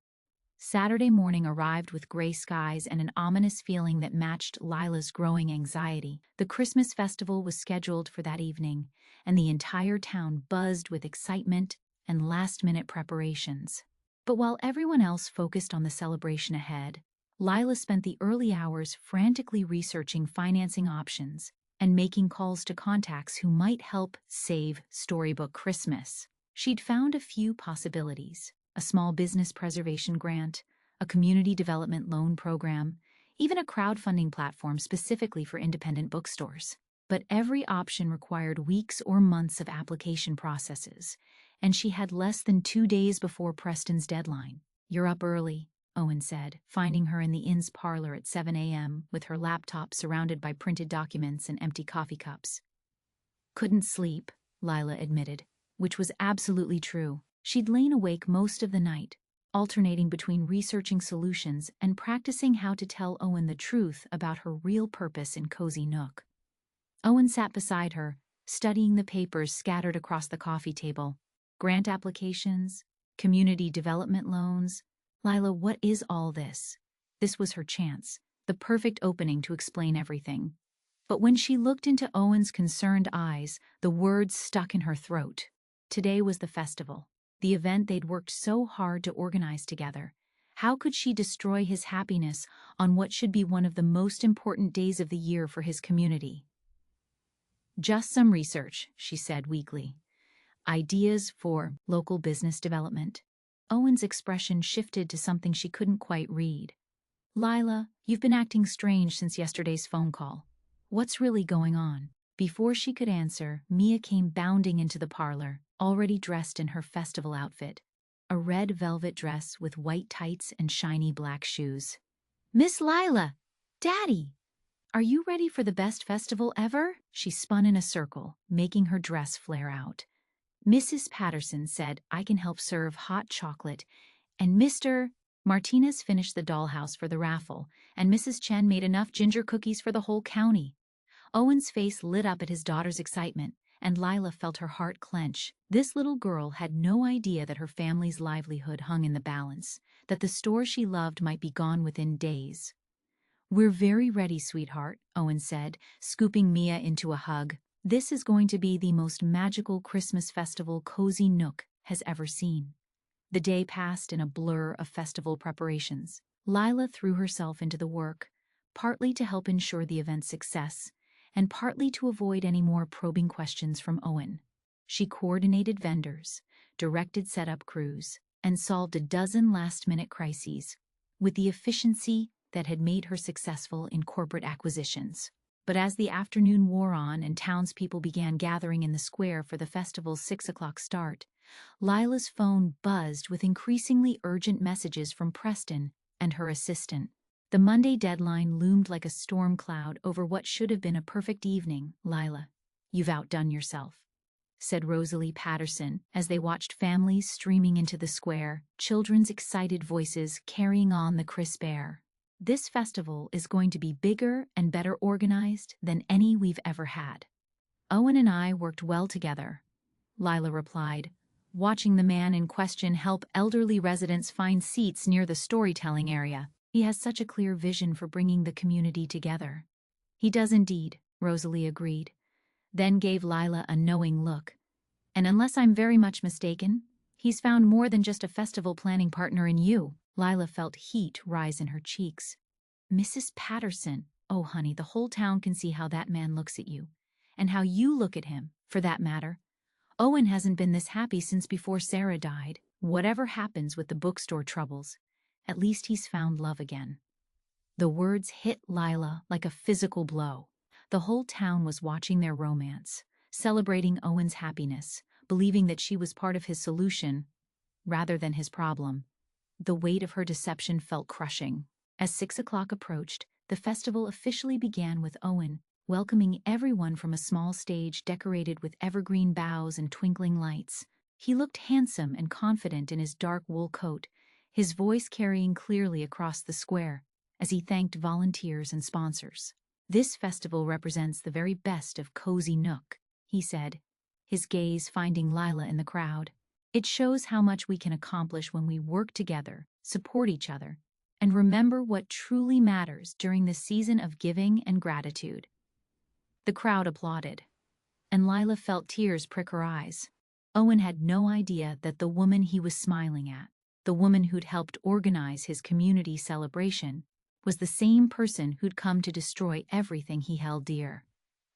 Saturday morning arrived with gray skies and an ominous feeling that matched Lila's growing anxiety. The Christmas festival was scheduled for that evening, and the entire town buzzed with excitement and last-minute preparations. But while everyone else focused on the celebration ahead, Lila spent the early hours frantically researching financing options and making calls to contacts who might help save Storybook Christmas. She'd found a few possibilities: a small business preservation grant, a community development loan program, even a crowdfunding platform specifically for independent bookstores. But every option required weeks or months of application processes, and she had less than 2 days before Preston's deadline. You're up early, Owen said, finding her in the inn's parlor at 7 a.m. with her laptop surrounded by printed documents and empty coffee cups. Couldn't sleep, Lila admitted, which was absolutely true. She'd lain awake most of the night, alternating between researching solutions and practicing how to tell Owen the truth about her real purpose in Cozy Nook. Owen sat beside her, studying the papers scattered across the coffee table. Grant applications, community development loans. Lila, what is all this? This was her chance, the perfect opening to explain everything. But when she looked into Owen's concerned eyes, the words stuck in her throat. Today was the festival, the event they'd worked so hard to organize together. How could she destroy his happiness on what should be one of the most important days of the year for his community? Just some research, she said weakly. Ideas for local business development. Owen's expression shifted to something she couldn't quite read. Lila, you've been acting strange since yesterday's phone call. What's really going on? Before she could answer, Mia came bounding into the parlor, already dressed in her festival outfit, a red velvet dress with white tights and shiny black shoes. Miss Lila! Daddy! Are you ready for the best festival ever? She spun in a circle, making her dress flare out. Mrs. Patterson said I can help serve hot chocolate, and Mr. Martinez finished the dollhouse for the raffle, and Mrs. Chen made enough ginger cookies for the whole county. Owen's face lit up at his daughter's excitement, and Lila felt her heart clench. This little girl had no idea that her family's livelihood hung in the balance, that the store she loved might be gone within days. "We're very ready, sweetheart," Owen said, scooping Mia into a hug. "This is going to be the most magical Christmas festival Cozy Nook has ever seen." The day passed in a blur of festival preparations. Lila threw herself into the work, partly to help ensure the event's success, and partly to avoid any more probing questions from Owen. She coordinated vendors, directed setup crews, and solved a dozen last-minute crises with the efficiency that had made her successful in corporate acquisitions. But as the afternoon wore on and townspeople began gathering in the square for the festival's 6 o'clock start, Lila's phone buzzed with increasingly urgent messages from Preston and her assistant. The Monday deadline loomed like a storm cloud over what should have been a perfect evening. "Lila, you've outdone yourself," said Rosalie Patterson as they watched families streaming into the square, children's excited voices carrying on the crisp air. "This festival is going to be bigger and better organized than any we've ever had." "Owen and I worked well together," Lila replied, watching the man in question help elderly residents find seats near the storytelling area. "He has such a clear vision for bringing the community together." "He does indeed," Rosalie agreed, then gave Lila a knowing look. "And unless I'm very much mistaken, he's found more than just a festival planning partner in you." Lila felt heat rise in her cheeks. "Mrs. Patterson, oh honey, the whole town can see how that man looks at you, and how you look at him, for that matter. Owen hasn't been this happy since before Sarah died. Whatever happens with the bookstore troubles, at least he's found love again." The words hit Lila like a physical blow. The whole town was watching their romance, celebrating Owen's happiness, believing that she was part of his solution rather than his problem. The weight of her deception felt crushing. As 6 o'clock approached, the festival officially began with Owen welcoming everyone from a small stage decorated with evergreen boughs and twinkling lights. He looked handsome and confident in his dark wool coat, his voice carrying clearly across the square as he thanked volunteers and sponsors. "This festival represents the very best of Cozy Nook," he said, his gaze finding Lila in the crowd. "It shows how much we can accomplish when we work together, support each other, and remember what truly matters during the season of giving and gratitude." The crowd applauded, and Lila felt tears prick her eyes. Owen had no idea that the woman he was smiling at, the woman who'd helped organize his community celebration, was the same person who'd come to destroy everything he held dear.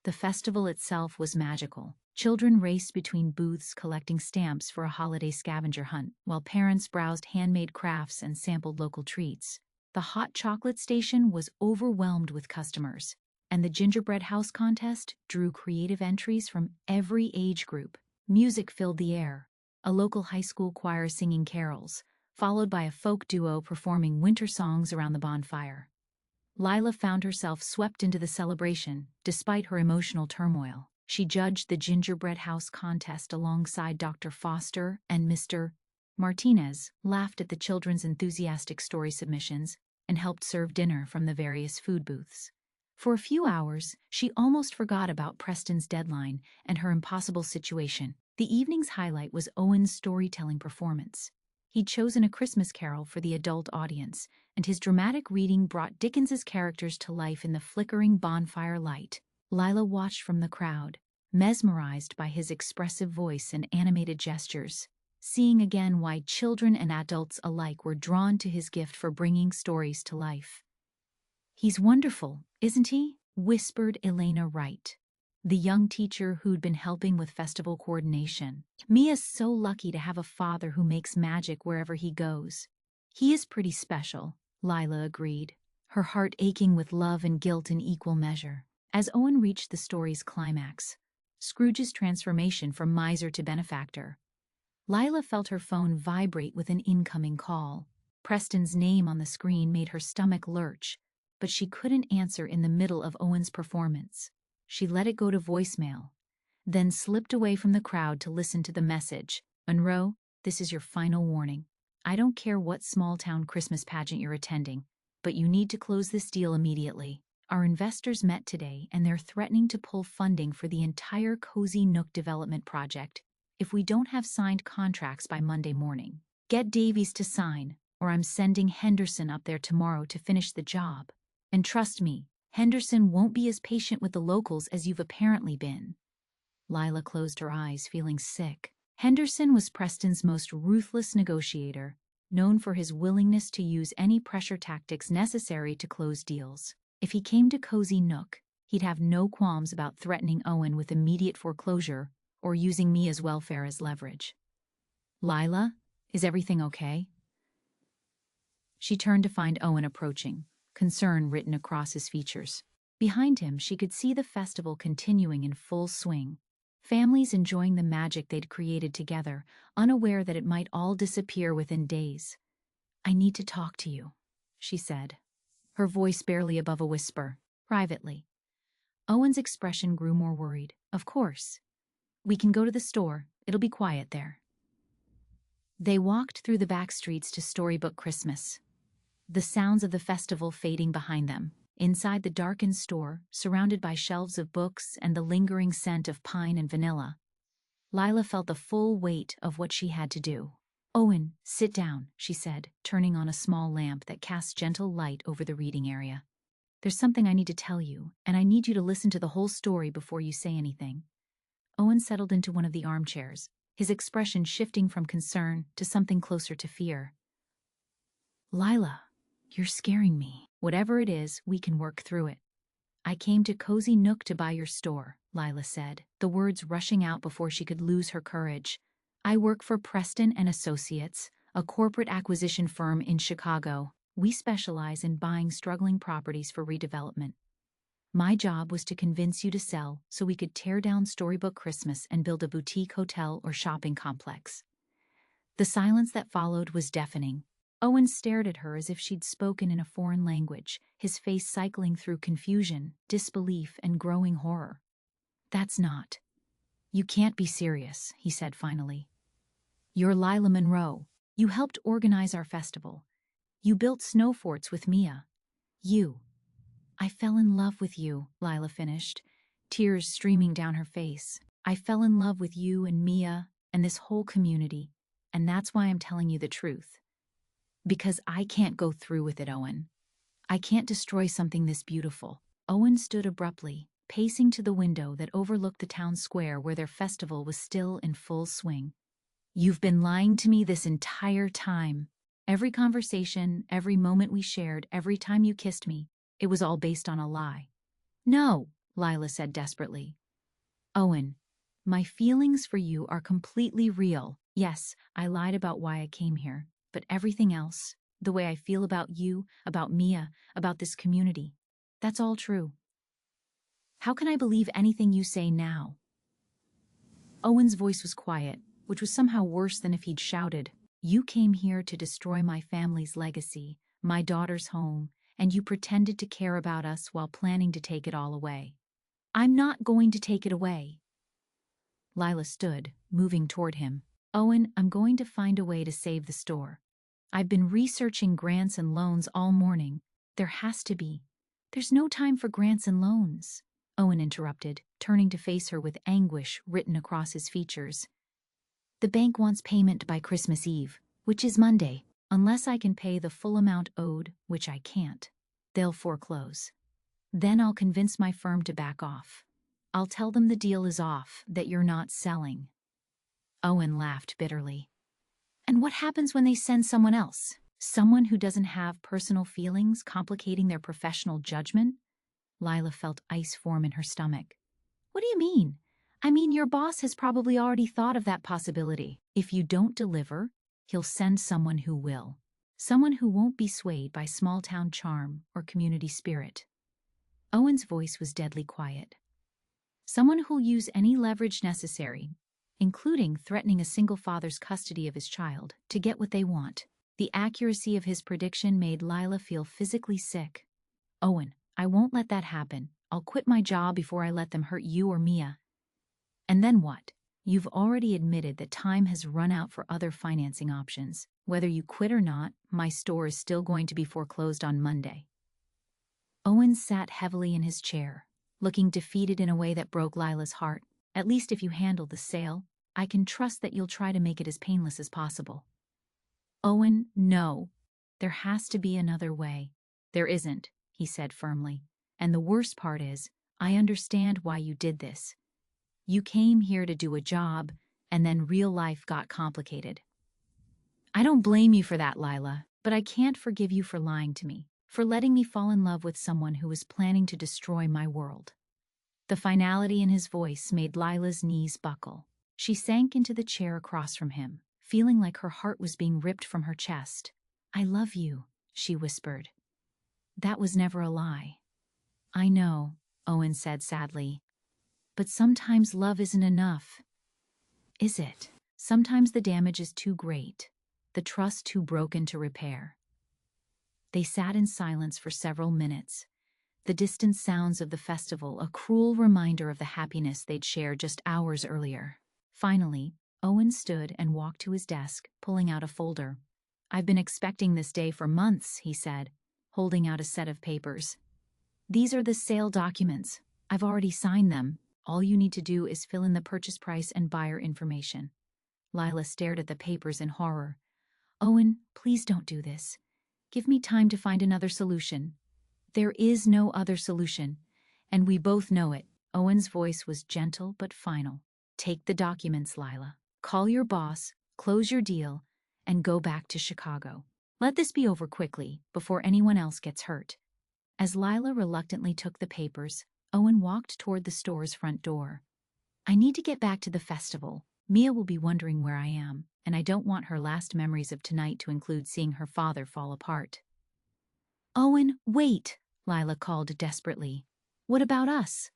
The festival itself was magical. Children raced between booths collecting stamps for a holiday scavenger hunt, while parents browsed handmade crafts and sampled local treats. The hot chocolate station was overwhelmed with customers, and the gingerbread house contest drew creative entries from every age group. Music filled the air, a local high school choir singing carols, followed by a folk duo performing winter songs around the bonfire. Lila found herself swept into the celebration, despite her emotional turmoil. She judged the gingerbread house contest alongside Dr. Foster and Mr. Martinez, laughed at the children's enthusiastic story submissions, and helped serve dinner from the various food booths. For a few hours, she almost forgot about Preston's deadline and her impossible situation. The evening's highlight was Owen's storytelling performance. He'd chosen A Christmas Carol for the adult audience, and his dramatic reading brought Dickens's characters to life in the flickering bonfire light. Lila watched from the crowd, mesmerized by his expressive voice and animated gestures, seeing again why children and adults alike were drawn to his gift for bringing stories to life. "He's wonderful, isn't he?" whispered Elena Wright, the young teacher who'd been helping with festival coordination. "Mia's so lucky to have a father who makes magic wherever he goes." "He is pretty special," Lila agreed, her heart aching with love and guilt in equal measure. As Owen reached the story's climax, Scrooge's transformation from miser to benefactor, Lila felt her phone vibrate with an incoming call. Preston's name on the screen made her stomach lurch, but she couldn't answer in the middle of Owen's performance. She let it go to voicemail, then slipped away from the crowd to listen to the message. "Monroe, this is your final warning. I don't care what small-town Christmas pageant you're attending, but you need to close this deal immediately." Our investors met today and they're threatening to pull funding for the entire Cozy Nook development project if we don't have signed contracts by Monday morning. Get Davies to sign, or I'm sending Henderson up there tomorrow to finish the job. And trust me, Henderson won't be as patient with the locals as you've apparently been. Lila closed her eyes, feeling sick. Henderson was Preston's most ruthless negotiator, known for his willingness to use any pressure tactics necessary to close deals. If he came to Cozy Nook, he'd have no qualms about threatening Owen with immediate foreclosure or using me as welfare as leverage. Lila, is everything okay? She turned to find Owen approaching, concern written across his features. Behind him, she could see the festival continuing in full swing, families enjoying the magic they'd created together, unaware that it might all disappear within days. I need to talk to you, she said, her voice barely above a whisper, privately. Owen's expression grew more worried. Of course. We can go to the store. It'll be quiet there. They walked through the back streets to Storybook Christmas, the sounds of the festival fading behind them. Inside the darkened store, surrounded by shelves of books and the lingering scent of pine and vanilla, Lila felt the full weight of what she had to do. Owen, sit down, she said, turning on a small lamp that cast gentle light over the reading area. There's something I need to tell you, and I need you to listen to the whole story before you say anything. Owen settled into one of the armchairs, his expression shifting from concern to something closer to fear. Lila, you're scaring me. Whatever it is, we can work through it. I came to Cozy Nook to buy your store, Lila said, the words rushing out before she could lose her courage. I work for Preston and Associates, a corporate acquisition firm in Chicago. We specialize in buying struggling properties for redevelopment. My job was to convince you to sell so we could tear down Storybook Christmas and build a boutique hotel or shopping complex. The silence that followed was deafening. Owen stared at her as if she'd spoken in a foreign language, his face cycling through confusion, disbelief, and growing horror. That's not. You can't be serious, he said finally. You're Lila Monroe. You helped organize our festival. You built snow forts with Mia. I fell in love with you, Lila finished, tears streaming down her face. I fell in love with you and Mia and this whole community, and that's why I'm telling you the truth. Because I can't go through with it, Owen. I can't destroy something this beautiful. Owen stood abruptly, pacing to the window that overlooked the town square where their festival was still in full swing. You've been lying to me this entire time. Every conversation, every moment we shared, every time you kissed me, it was all based on a lie. No, Lila said desperately. Owen, my feelings for you are completely real. Yes, I lied about why I came here. But everything else, the way I feel about you, about Mia, about this community, that's all true. How can I believe anything you say now? Owen's voice was quiet, which was somehow worse than if he'd shouted. You came here to destroy my family's legacy, my daughter's home, and you pretended to care about us while planning to take it all away. I'm not going to take it away. Lila stood, moving toward him. Owen, I'm going to find a way to save the store. I've been researching grants and loans all morning. There has to be. There's no time for grants and loans, Owen interrupted, turning to face her with anguish written across his features. The bank wants payment by Christmas Eve, which is Monday. Unless I can pay the full amount owed, which I can't, they'll foreclose. Then I'll convince my firm to back off. I'll tell them the deal is off, that you're not selling. Owen laughed bitterly. And what happens when they send someone else? Someone who doesn't have personal feelings complicating their professional judgment? Lila felt ice form in her stomach. What do you mean? I mean, your boss has probably already thought of that possibility. If you don't deliver, he'll send someone who will. Someone who won't be swayed by small-town charm or community spirit. Owen's voice was deadly quiet. Someone who'll use any leverage necessary, including threatening a single father's custody of his child, to get what they want. The accuracy of his prediction made Lila feel physically sick. Owen, I won't let that happen. I'll quit my job before I let them hurt you or Mia. And then what? You've already admitted that time has run out for other financing options. Whether you quit or not, my store is still going to be foreclosed on Monday. Owen sat heavily in his chair, looking defeated in a way that broke Lila's heart. At least if you handle the sale, I can trust that you'll try to make it as painless as possible. Owen, no. There has to be another way. There isn't, he said firmly. And the worst part is, I understand why you did this. You came here to do a job, and then real life got complicated. I don't blame you for that, Lila, but I can't forgive you for lying to me, for letting me fall in love with someone who was planning to destroy my world. The finality in his voice made Lila's knees buckle. She sank into the chair across from him, feeling like her heart was being ripped from her chest. I love you, she whispered. That was never a lie. I know, Owen said sadly. But sometimes love isn't enough. Is it? Sometimes the damage is too great, the trust too broken to repair. They sat in silence for several minutes, the distant sounds of the festival a cruel reminder of the happiness they'd shared just hours earlier. Finally, Owen stood and walked to his desk, pulling out a folder. I've been expecting this day for months, he said, holding out a set of papers. These are the sale documents. I've already signed them. All you need to do is fill in the purchase price and buyer information. Lila stared at the papers in horror. Owen, please don't do this. Give me time to find another solution. There is no other solution, and we both know it. Owen's voice was gentle but final. Take the documents, Lila. Call your boss, close your deal, and go back to Chicago. Let this be over quickly, before anyone else gets hurt. As Lila reluctantly took the papers, Owen walked toward the store's front door. I need to get back to the festival. Mia will be wondering where I am, and I don't want her last memories of tonight to include seeing her father fall apart. Owen, wait, Lila called desperately. What about us?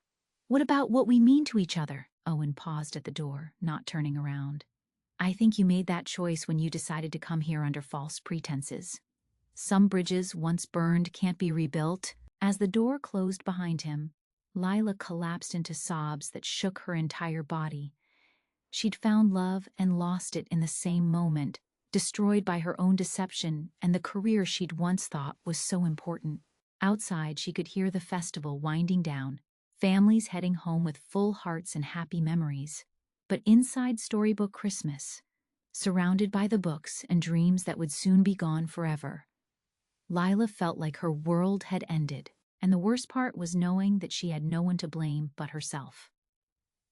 What about what we mean to each other? Owen paused at the door, not turning around. I think you made that choice when you decided to come here under false pretenses. Some bridges once burned can't be rebuilt. As the door closed behind him, Lila collapsed into sobs that shook her entire body. She'd found love and lost it in the same moment, destroyed by her own deception and the career she'd once thought was so important. Outside, she could hear the festival winding down, families heading home with full hearts and happy memories. But inside Storybook Christmas, surrounded by the books and dreams that would soon be gone forever, Lila felt like her world had ended, and the worst part was knowing that she had no one to blame but herself.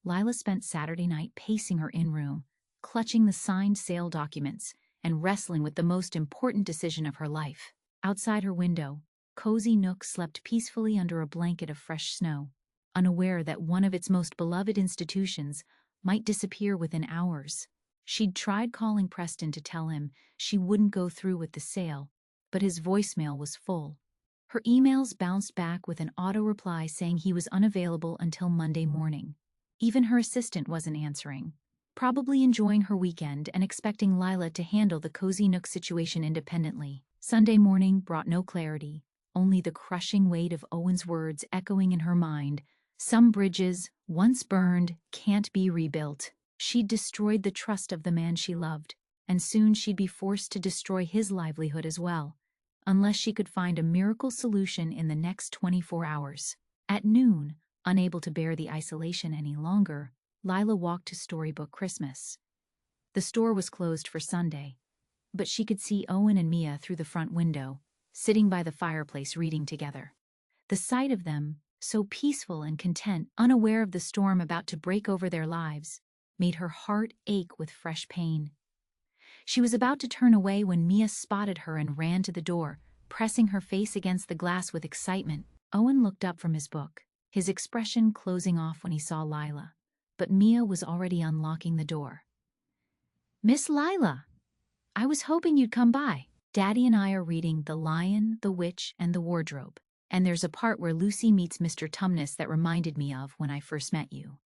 Lila spent Saturday night pacing her in-room, clutching the signed sale documents, and wrestling with the most important decision of her life. Outside her window, Cozy Nook slept peacefully under a blanket of fresh snow, unaware that one of its most beloved institutions might disappear within hours. She'd tried calling Preston to tell him she wouldn't go through with the sale, but his voicemail was full. Her emails bounced back with an auto-reply saying he was unavailable until Monday morning. Even her assistant wasn't answering, probably enjoying her weekend and expecting Lila to handle the Cozy Nook situation independently. Sunday morning brought no clarity, only the crushing weight of Owen's words echoing in her mind. Some bridges, once burned, can't be rebuilt. She'd destroyed the trust of the man she loved, and soon she'd be forced to destroy his livelihood as well, unless she could find a miracle solution in the next 24 hours. At noon, unable to bear the isolation any longer, Lila walked to Storybook Christmas. The store was closed for Sunday, but she could see Owen and Mia through the front window, sitting by the fireplace reading together. The sight of them, so peaceful and content, unaware of the storm about to break over their lives, made her heart ache with fresh pain. She was about to turn away when Mia spotted her and ran to the door, pressing her face against the glass with excitement. Owen looked up from his book, his expression closing off when he saw Lila, but Mia was already unlocking the door. Miss Lila, I was hoping you'd come by. Daddy and I are reading The Lion, the Witch, and the Wardrobe, and there's a part where Lucy meets Mr. Tumnus that reminded me of when I first met you.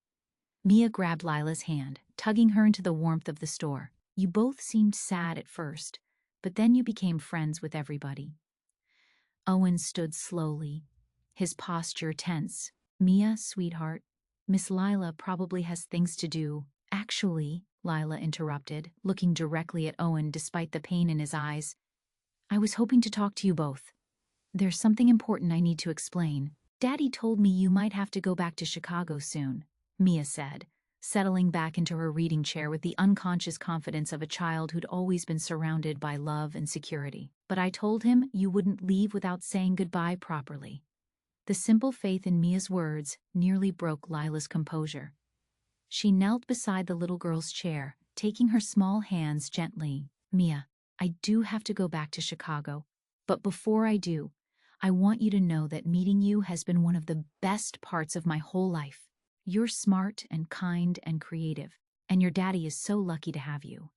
Mia grabbed Lila's hand, tugging her into the warmth of the store. You both seemed sad at first, but then you became friends with everybody. Owen stood slowly, his posture tense. Mia, sweetheart, Miss Lila probably has things to do. Actually, Lila interrupted, looking directly at Owen despite the pain in his eyes, I was hoping to talk to you both. There's something important I need to explain. Daddy told me you might have to go back to Chicago soon, Mia said, settling back into her reading chair with the unconscious confidence of a child who'd always been surrounded by love and security. But I told him you wouldn't leave without saying goodbye properly. The simple faith in Mia's words nearly broke Lila's composure. She knelt beside the little girl's chair, taking her small hands gently. Mia, I do have to go back to Chicago, but before I do, I want you to know that meeting you has been one of the best parts of my whole life. You're smart and kind and creative, and your daddy is so lucky to have you.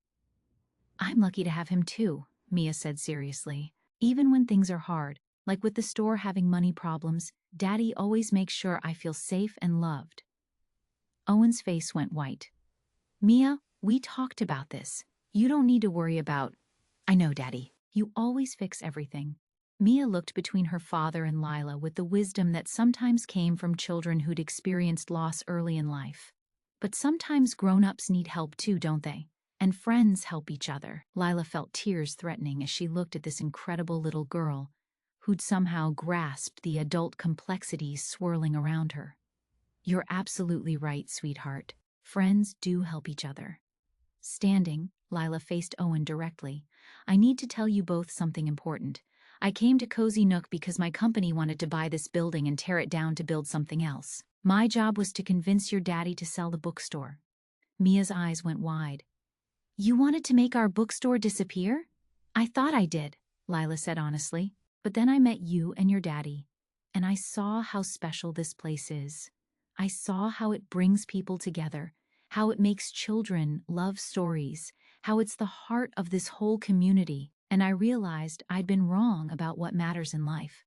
I'm lucky to have him too, Mia said seriously. Even when things are hard, like with the store having money problems, Daddy always makes sure I feel safe and loved. Owen's face went white. Mia, we talked about this. You don't need to worry about... I know, Daddy. You always fix everything. Mia looked between her father and Lila with the wisdom that sometimes came from children who'd experienced loss early in life. But sometimes grown-ups need help too, don't they? And friends help each other. Lila felt tears threatening as she looked at this incredible little girl, who'd somehow grasped the adult complexities swirling around her. You're absolutely right, sweetheart. Friends do help each other. Standing, Lila faced Owen directly. I need to tell you both something important. I came to Cozy Nook because my company wanted to buy this building and tear it down to build something else. My job was to convince your daddy to sell the bookstore. Mia's eyes went wide. You wanted to make our bookstore disappear? I thought I did, Lila said honestly. But then I met you and your daddy, and I saw how special this place is. I saw how it brings people together, how it makes children love stories, how it's the heart of this whole community, and I realized I'd been wrong about what matters in life.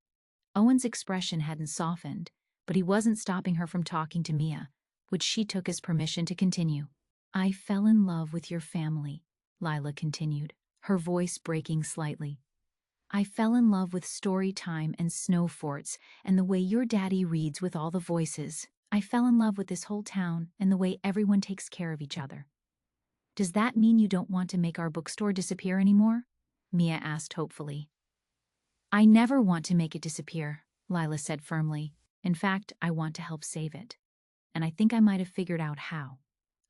Owen's expression hadn't softened, but he wasn't stopping her from talking to Mia, which she took as permission to continue. I fell in love with your family, Lila continued, her voice breaking slightly. I fell in love with story time and snow forts and the way your daddy reads with all the voices. I fell in love with this whole town and the way everyone takes care of each other. Does that mean you don't want to make our bookstore disappear anymore? Mia asked hopefully. I never want to make it disappear, Lila said firmly. In fact, I want to help save it. And I think I might have figured out how.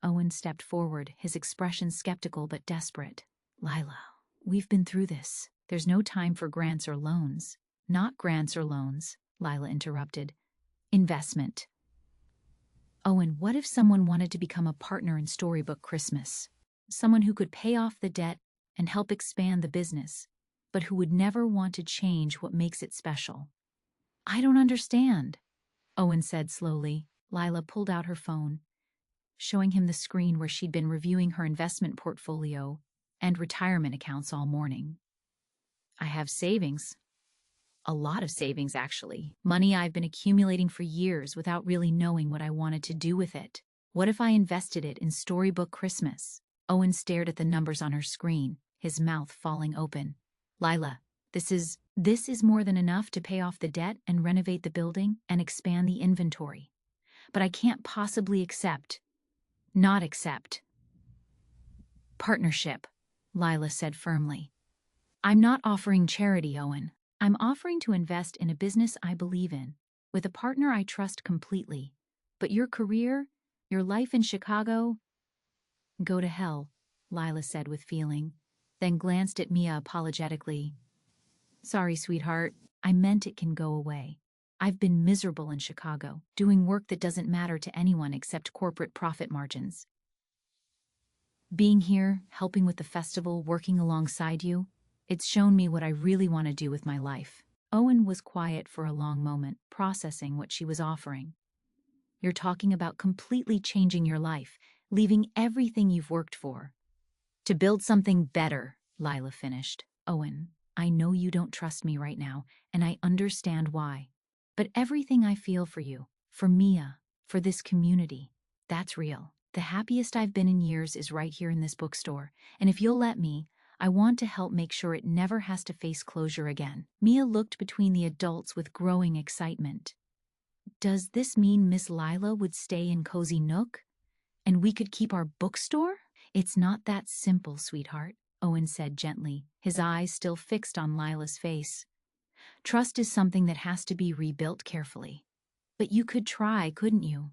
Owen stepped forward, his expression skeptical but desperate. Lila, we've been through this. There's no time for grants or loans. Not grants or loans, Lila interrupted. Investment. Owen, what if someone wanted to become a partner in Storybook Christmas? Someone who could pay off the debt and help expand the business, but who would never want to change what makes it special. I don't understand, Owen said slowly. Lila pulled out her phone, showing him the screen where she'd been reviewing her investment portfolio and retirement accounts all morning. I have savings. A lot of savings, actually. Money I've been accumulating for years without really knowing what I wanted to do with it. What if I invested it in Storybook Christmas? Owen stared at the numbers on her screen, his mouth falling open. Lila, this is more than enough to pay off the debt and renovate the building and expand the inventory. But I can't possibly not accept. Partnership, Lila said firmly. I'm not offering charity, Owen. I'm offering to invest in a business I believe in, with a partner I trust completely. But your career, your life in Chicago... Go to hell, Lila said with feeling, then glanced at Mia apologetically. Sorry, sweetheart. I meant it can go away. I've been miserable in Chicago, doing work that doesn't matter to anyone except corporate profit margins. Being here, helping with the festival, working alongside you, it's shown me what I really want to do with my life. Owen was quiet for a long moment, processing what she was offering. You're talking about completely changing your life, leaving everything you've worked for. To build something better, Lila finished. Owen, I know you don't trust me right now, and I understand why. But everything I feel for you, for Mia, for this community, that's real. The happiest I've been in years is right here in this bookstore, and if you'll let me, I want to help make sure it never has to face closure again. Mia looked between the adults with growing excitement. Does this mean Miss Lila would stay in Cozy Nook? And we could keep our bookstore? It's not that simple, sweetheart, Owen said gently, his eyes still fixed on Lila's face. Trust is something that has to be rebuilt carefully. But you could try, couldn't you?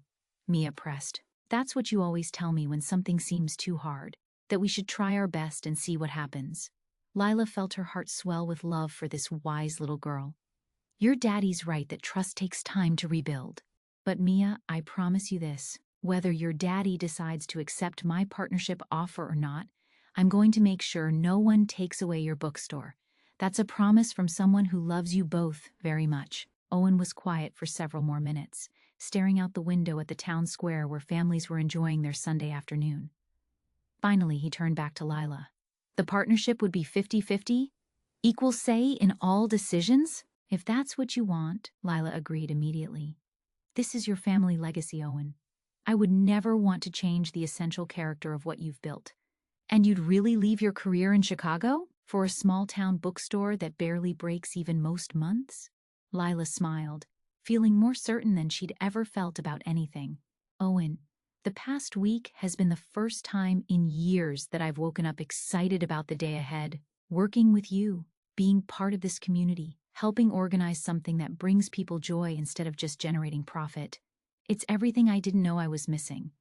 Mia pressed. That's what you always tell me when something seems too hard, that we should try our best and see what happens. Lila felt her heart swell with love for this wise little girl. Your daddy's right that trust takes time to rebuild. But Mia, I promise you this, whether your daddy decides to accept my partnership offer or not, I'm going to make sure no one takes away your bookstore. That's a promise from someone who loves you both very much. Owen was quiet for several more minutes, staring out the window at the town square where families were enjoying their Sunday afternoon. Finally, he turned back to Lila. The partnership would be 50-50? Equal say in all decisions? If that's what you want, Lila agreed immediately. This is your family legacy, Owen. I would never want to change the essential character of what you've built. And you'd really leave your career in Chicago? For a small-town bookstore that barely breaks even most months? Lila smiled, feeling more certain than she'd ever felt about anything. Owen, the past week has been the first time in years that I've woken up excited about the day ahead. Working with you, being part of this community, helping organize something that brings people joy instead of just generating profit. It's everything I didn't know I was missing.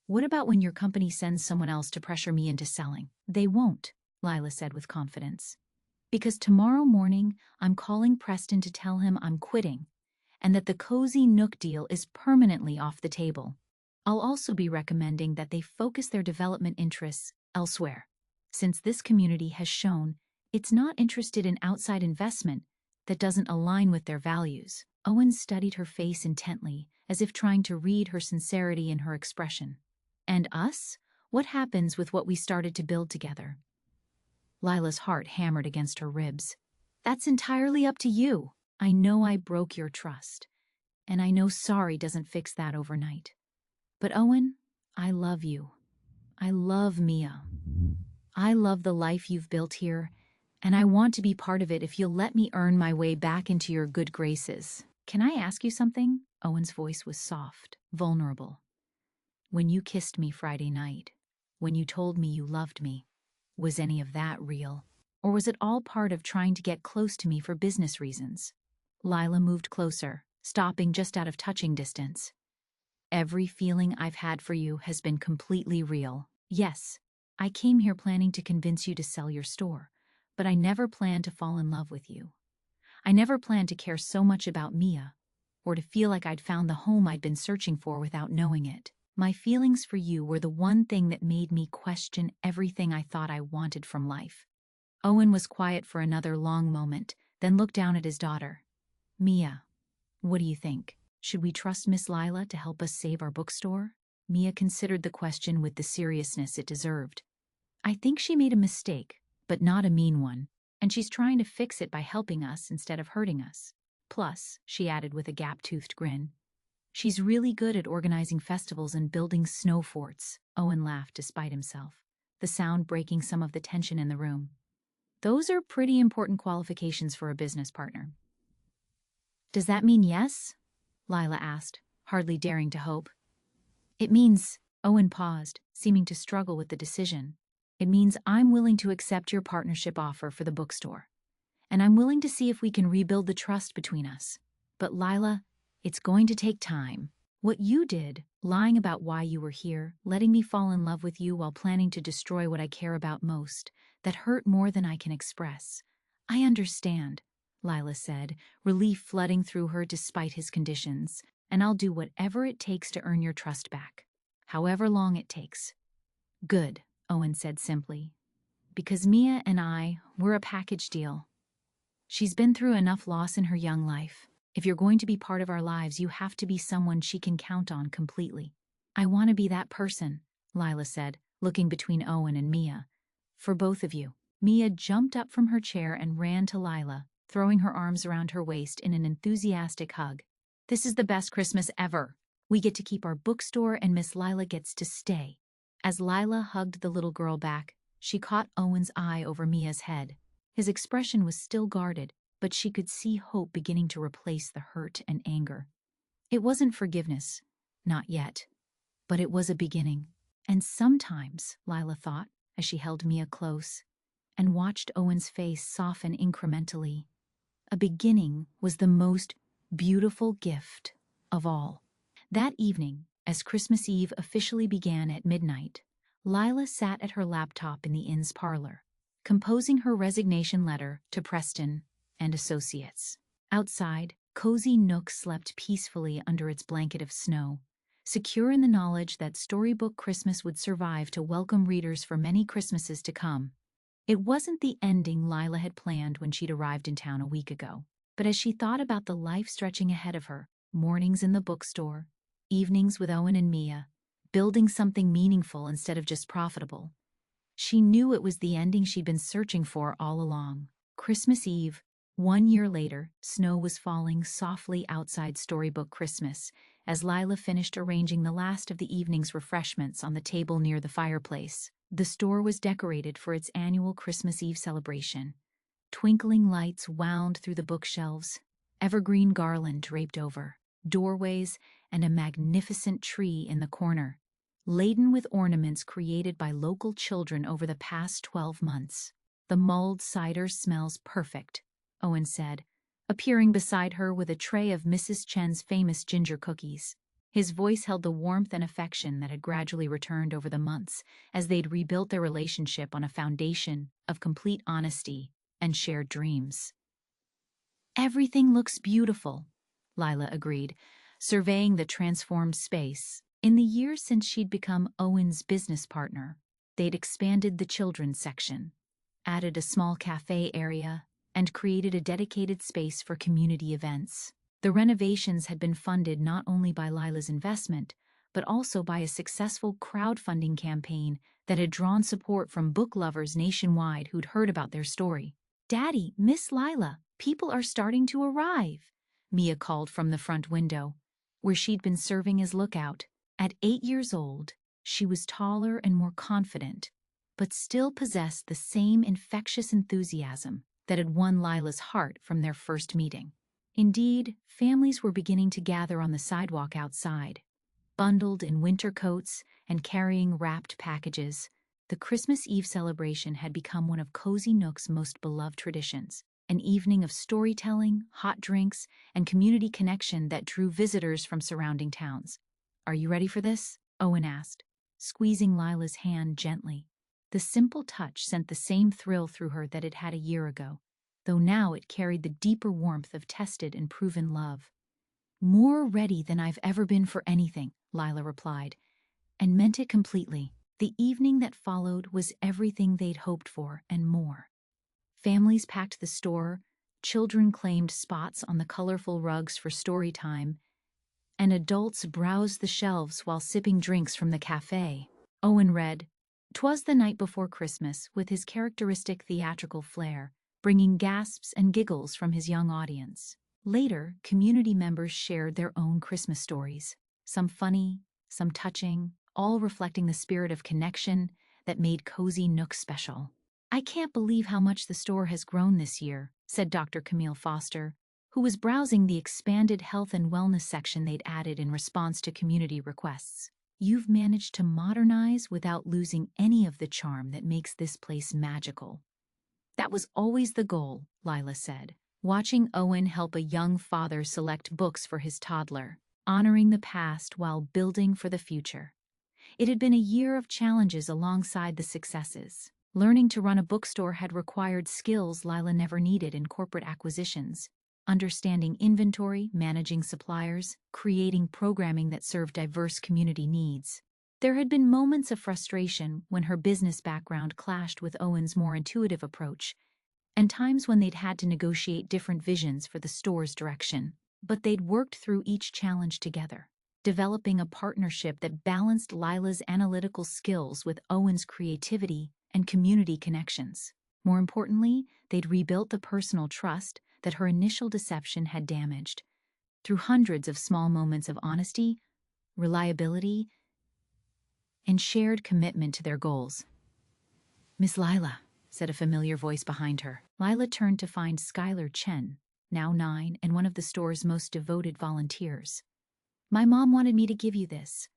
What about when your company sends someone else to pressure me into selling? They won't, Lila said with confidence. Because tomorrow morning, I'm calling Preston to tell him I'm quitting, and that the Cozy Nook deal is permanently off the table. I'll also be recommending that they focus their development interests elsewhere, since this community has shown it's not interested in outside investment that doesn't align with their values. Owen studied her face intently, as if trying to read her sincerity in her expression. And us? What happens with what we started to build together? Lila's heart hammered against her ribs. That's entirely up to you. I know I broke your trust, and I know sorry doesn't fix that overnight. But Owen, I love you. I love Mia. I love the life you've built here, and I want to be part of it if you'll let me earn my way back into your good graces. Can I ask you something? Owen's voice was soft, vulnerable. When you kissed me Friday night, when you told me you loved me, was any of that real? Or was it all part of trying to get close to me for business reasons? Lila moved closer, stopping just out of touching distance. Every feeling I've had for you has been completely real. Yes, I came here planning to convince you to sell your store, but I never planned to fall in love with you. I never planned to care so much about Mia, or to feel like I'd found the home I'd been searching for without knowing it. My feelings for you were the one thing that made me question everything I thought I wanted from life. Owen was quiet for another long moment, then looked down at his daughter. Mia, what do you think? Should we trust Miss Lila to help us save our bookstore? Mia considered the question with the seriousness it deserved. I think she made a mistake, but not a mean one, and she's trying to fix it by helping us instead of hurting us. Plus, she added with a gap-toothed grin, she's really good at organizing festivals and building snow forts. Owen laughed despite himself, the sound breaking some of the tension in the room. Those are pretty important qualifications for a business partner. Does that mean yes? Lila asked, hardly daring to hope. It means, Owen paused, seeming to struggle with the decision. It means I'm willing to accept your partnership offer for the bookstore. And I'm willing to see if we can rebuild the trust between us. But Lila, it's going to take time. What you did, lying about why you were here, letting me fall in love with you while planning to destroy what I care about most, that hurt more than I can express. I understand, Lila said, relief flooding through her despite his conditions, and I'll do whatever it takes to earn your trust back, however long it takes. Good, Owen said simply. Because Mia and we're a package deal. She's been through enough loss in her young life. If you're going to be part of our lives, you have to be someone she can count on completely. I want to be that person, Lila said, looking between Owen and Mia. For both of you. Mia jumped up from her chair and ran to Lila, throwing her arms around her waist in an enthusiastic hug. This is the best Christmas ever. We get to keep our bookstore and Miss Lila gets to stay. As Lila hugged the little girl back, she caught Owen's eye over Mia's head. His expression was still guarded, but she could see hope beginning to replace the hurt and anger. It wasn't forgiveness, not yet, but it was a beginning. And sometimes, Lila thought, as she held Mia close and watched Owen's face soften incrementally, A beginning was the most beautiful gift of all. That evening, as Christmas Eve officially began at midnight, Lila sat at her laptop in the inn's parlor, composing her resignation letter to Preston and Associates. Outside, Cozy Nook slept peacefully under its blanket of snow, secure in the knowledge that Storybook Christmas would survive to welcome readers for many Christmases to come. It wasn't the ending Lila had planned when she'd arrived in town a week ago, but as she thought about the life stretching ahead of her, mornings in the bookstore, evenings with Owen and Mia, building something meaningful instead of just profitable, she knew it was the ending she'd been searching for all along. Christmas Eve, 1 year later, snow was falling softly outside Storybook Christmas as Lila finished arranging the last of the evening's refreshments on the table near the fireplace. The store was decorated for its annual Christmas Eve celebration. Twinkling lights wound through the bookshelves, evergreen garland draped over doorways, and a magnificent tree in the corner, laden with ornaments created by local children over the past 12 months. "The mulled cider smells perfect," Owen said, appearing beside her with a tray of Mrs. Chen's famous ginger cookies. His voice held the warmth and affection that had gradually returned over the months as they'd rebuilt their relationship on a foundation of complete honesty and shared dreams. "Everything looks beautiful," Lila agreed, surveying the transformed space. In the years since she'd become Owen's business partner, they'd expanded the children's section, added a small cafe area, and created a dedicated space for community events. The renovations had been funded not only by Lila's investment, but also by a successful crowdfunding campaign that had drawn support from book lovers nationwide who'd heard about their story. "Daddy, Miss Lila, people are starting to arrive," Mia called from the front window, where she'd been serving as lookout. At 8 years old, she was taller and more confident, but still possessed the same infectious enthusiasm that had won Lila's heart from their first meeting. Indeed, families were beginning to gather on the sidewalk outside, bundled in winter coats and carrying wrapped packages. The Christmas Eve celebration had become one of Cozy Nook's most beloved traditions, an evening of storytelling, hot drinks, and community connection that drew visitors from surrounding towns. "Are you ready for this?" Owen asked, squeezing Lila's hand gently. The simple touch sent the same thrill through her that it had a year ago, though now it carried the deeper warmth of tested and proven love. "More ready than I've ever been for anything," Lila replied, and meant it completely. The evening that followed was everything they'd hoped for and more. Families packed the store, children claimed spots on the colorful rugs for story time, and adults browsed the shelves while sipping drinks from the cafe. Owen read "'Twas the Night Before Christmas" with his characteristic theatrical flair, bringing gasps and giggles from his young audience. Later, community members shared their own Christmas stories, some funny, some touching, all reflecting the spirit of connection that made Cozy Nook special. "I can't believe how much the store has grown this year," said Dr. Camille Foster, who was browsing the expanded health and wellness section they'd added in response to community requests. "You've managed to modernize without losing any of the charm that makes this place magical." "That was always the goal," Lila said, watching Owen help a young father select books for his toddler, honoring the past while building for the future. It had been a year of challenges alongside the successes. Learning to run a bookstore had required skills Lila never needed in corporate acquisitions, understanding inventory, managing suppliers, creating programming that served diverse community needs. There had been moments of frustration when her business background clashed with Owen's more intuitive approach, and times when they'd had to negotiate different visions for the store's direction. But they'd worked through each challenge together, developing a partnership that balanced Lila's analytical skills with Owen's creativity and community connections. More importantly, they'd rebuilt the personal trust that her initial deception had damaged, through hundreds of small moments of honesty, reliability, and shared commitment to their goals. "Miss Lila," said a familiar voice behind her. Lila turned to find Skylar Chen, now 9 and one of the store's most devoted volunteers. "My mom wanted me to give you this."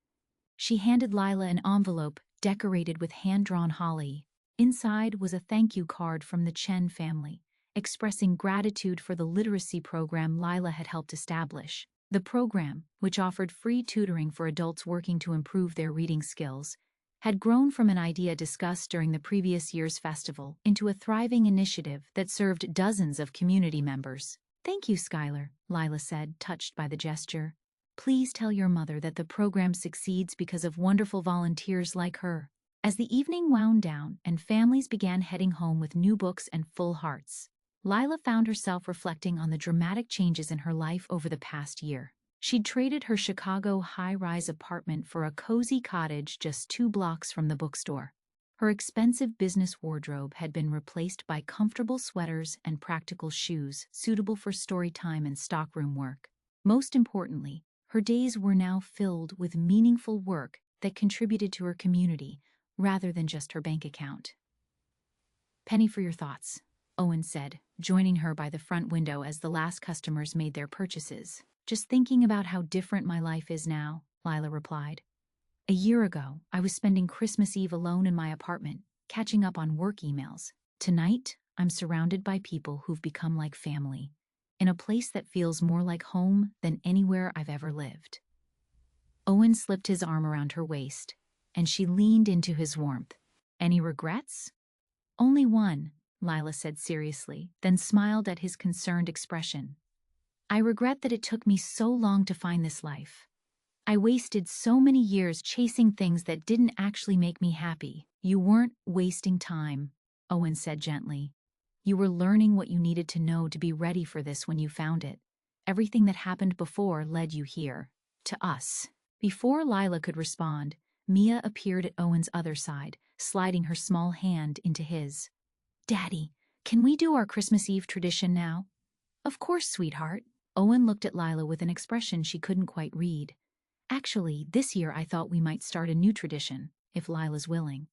She handed Lila an envelope decorated with hand-drawn holly. Inside was a thank you card from the Chen family, expressing gratitude for the literacy program Lila had helped establish. The program, which offered free tutoring for adults working to improve their reading skills, had grown from an idea discussed during the previous year's festival into a thriving initiative that served dozens of community members. "Thank you, Skylar," Lila said, touched by the gesture. "Please tell your mother that the program succeeds because of wonderful volunteers like her." As the evening wound down and families began heading home with new books and full hearts, Lila found herself reflecting on the dramatic changes in her life over the past year. She'd traded her Chicago high-rise apartment for a cozy cottage just 2 blocks from the bookstore. Her expensive business wardrobe had been replaced by comfortable sweaters and practical shoes suitable for story time and stockroom work. Most importantly, her days were now filled with meaningful work that contributed to her community rather than just her bank account. "Penny for your thoughts," Owen said, joining her by the front window as the last customers made their purchases. "Just thinking about how different my life is now," Lila replied. "A year ago, I was spending Christmas Eve alone in my apartment, catching up on work emails. Tonight, I'm surrounded by people who've become like family, in a place that feels more like home than anywhere I've ever lived." Owen slipped his arm around her waist, and she leaned into his warmth. "Any regrets?" "Only one," Lila said seriously, then smiled at his concerned expression. "I regret that it took me so long to find this life. I wasted so many years chasing things that didn't actually make me happy." "You weren't wasting time," Owen said gently. "You were learning what you needed to know to be ready for this when you found it. Everything that happened before led you here, to us." Before Lila could respond, Mia appeared at Owen's other side, sliding her small hand into his. "Daddy, can we do our Christmas Eve tradition now?" "Of course, sweetheart." Owen looked at Lila with an expression she couldn't quite read. "Actually, this year I thought we might start a new tradition, if Lila's willing."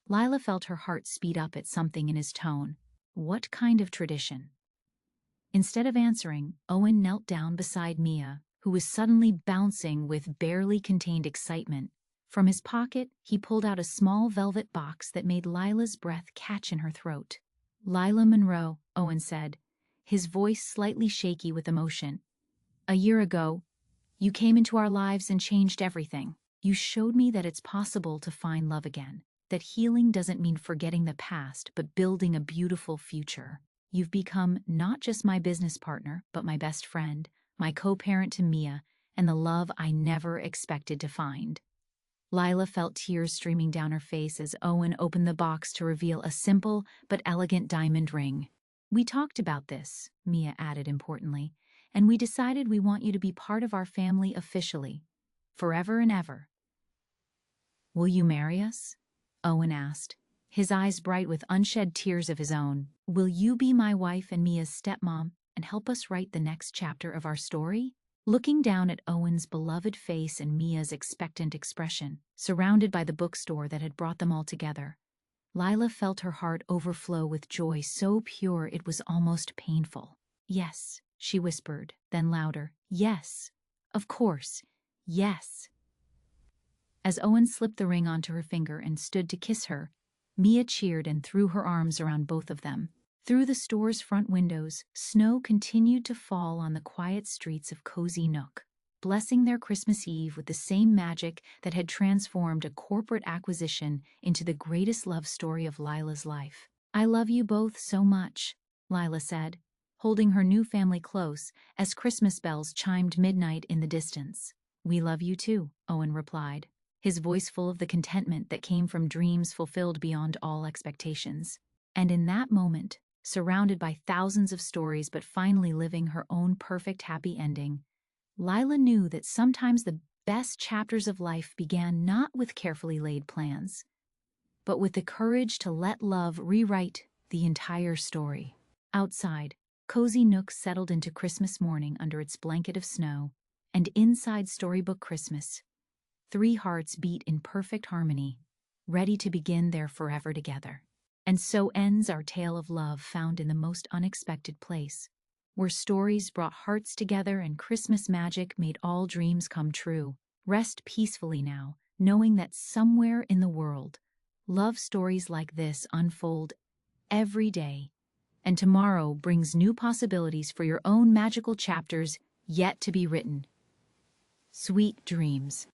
Lila felt her heart speed up at something in his tone. What kind of tradition? Instead of answering, Owen knelt down beside Mia, who was suddenly bouncing with barely contained excitement. From his pocket, he pulled out a small velvet box that made Lila's breath catch in her throat. "Lila Monroe," Owen said, his voice slightly shaky with emotion. "A year ago, you came into our lives and changed everything. You showed me that it's possible to find love again, that healing doesn't mean forgetting the past, but building a beautiful future. You've become not just my business partner, but my best friend, my co-parent to Mia, and the love I never expected to find." Lila felt tears streaming down her face as Owen opened the box to reveal a simple but elegant diamond ring. "We talked about this," Mia added importantly, "and we decided we want you to be part of our family officially, forever and ever." "Will you marry us?" Owen asked, his eyes bright with unshed tears of his own. "Will you be my wife and Mia's stepmom and help us write the next chapter of our story?" Looking down at Owen's beloved face and Mia's expectant expression, surrounded by the bookstore that had brought them all together, Lila felt her heart overflow with joy so pure it was almost painful. "Yes," she whispered, then louder, "Yes, of course, yes." As Owen slipped the ring onto her finger and stood to kiss her, Mia cheered and threw her arms around both of them. Through the store's front windows, snow continued to fall on the quiet streets of Cozy Nook, blessing their Christmas Eve with the same magic that had transformed a corporate acquisition into the greatest love story of Lila's life. "I love you both so much," Lila said, holding her new family close as Christmas bells chimed midnight in the distance. "We love you too," Owen replied, his voice full of the contentment that came from dreams fulfilled beyond all expectations. And in that moment, surrounded by thousands of stories but finally living her own perfect happy ending, Lila knew that sometimes the best chapters of life began not with carefully laid plans, but with the courage to let love rewrite the entire story. Outside, Cozy Nook settled into Christmas morning under its blanket of snow, and inside Storybook Christmas, 3 hearts beat in perfect harmony, ready to begin their forever together. And so ends our tale of love found in the most unexpected place, where stories brought hearts together and Christmas magic made all dreams come true. Rest peacefully now, knowing that somewhere in the world, love stories like this unfold every day, and tomorrow brings new possibilities for your own magical chapters yet to be written. Sweet dreams.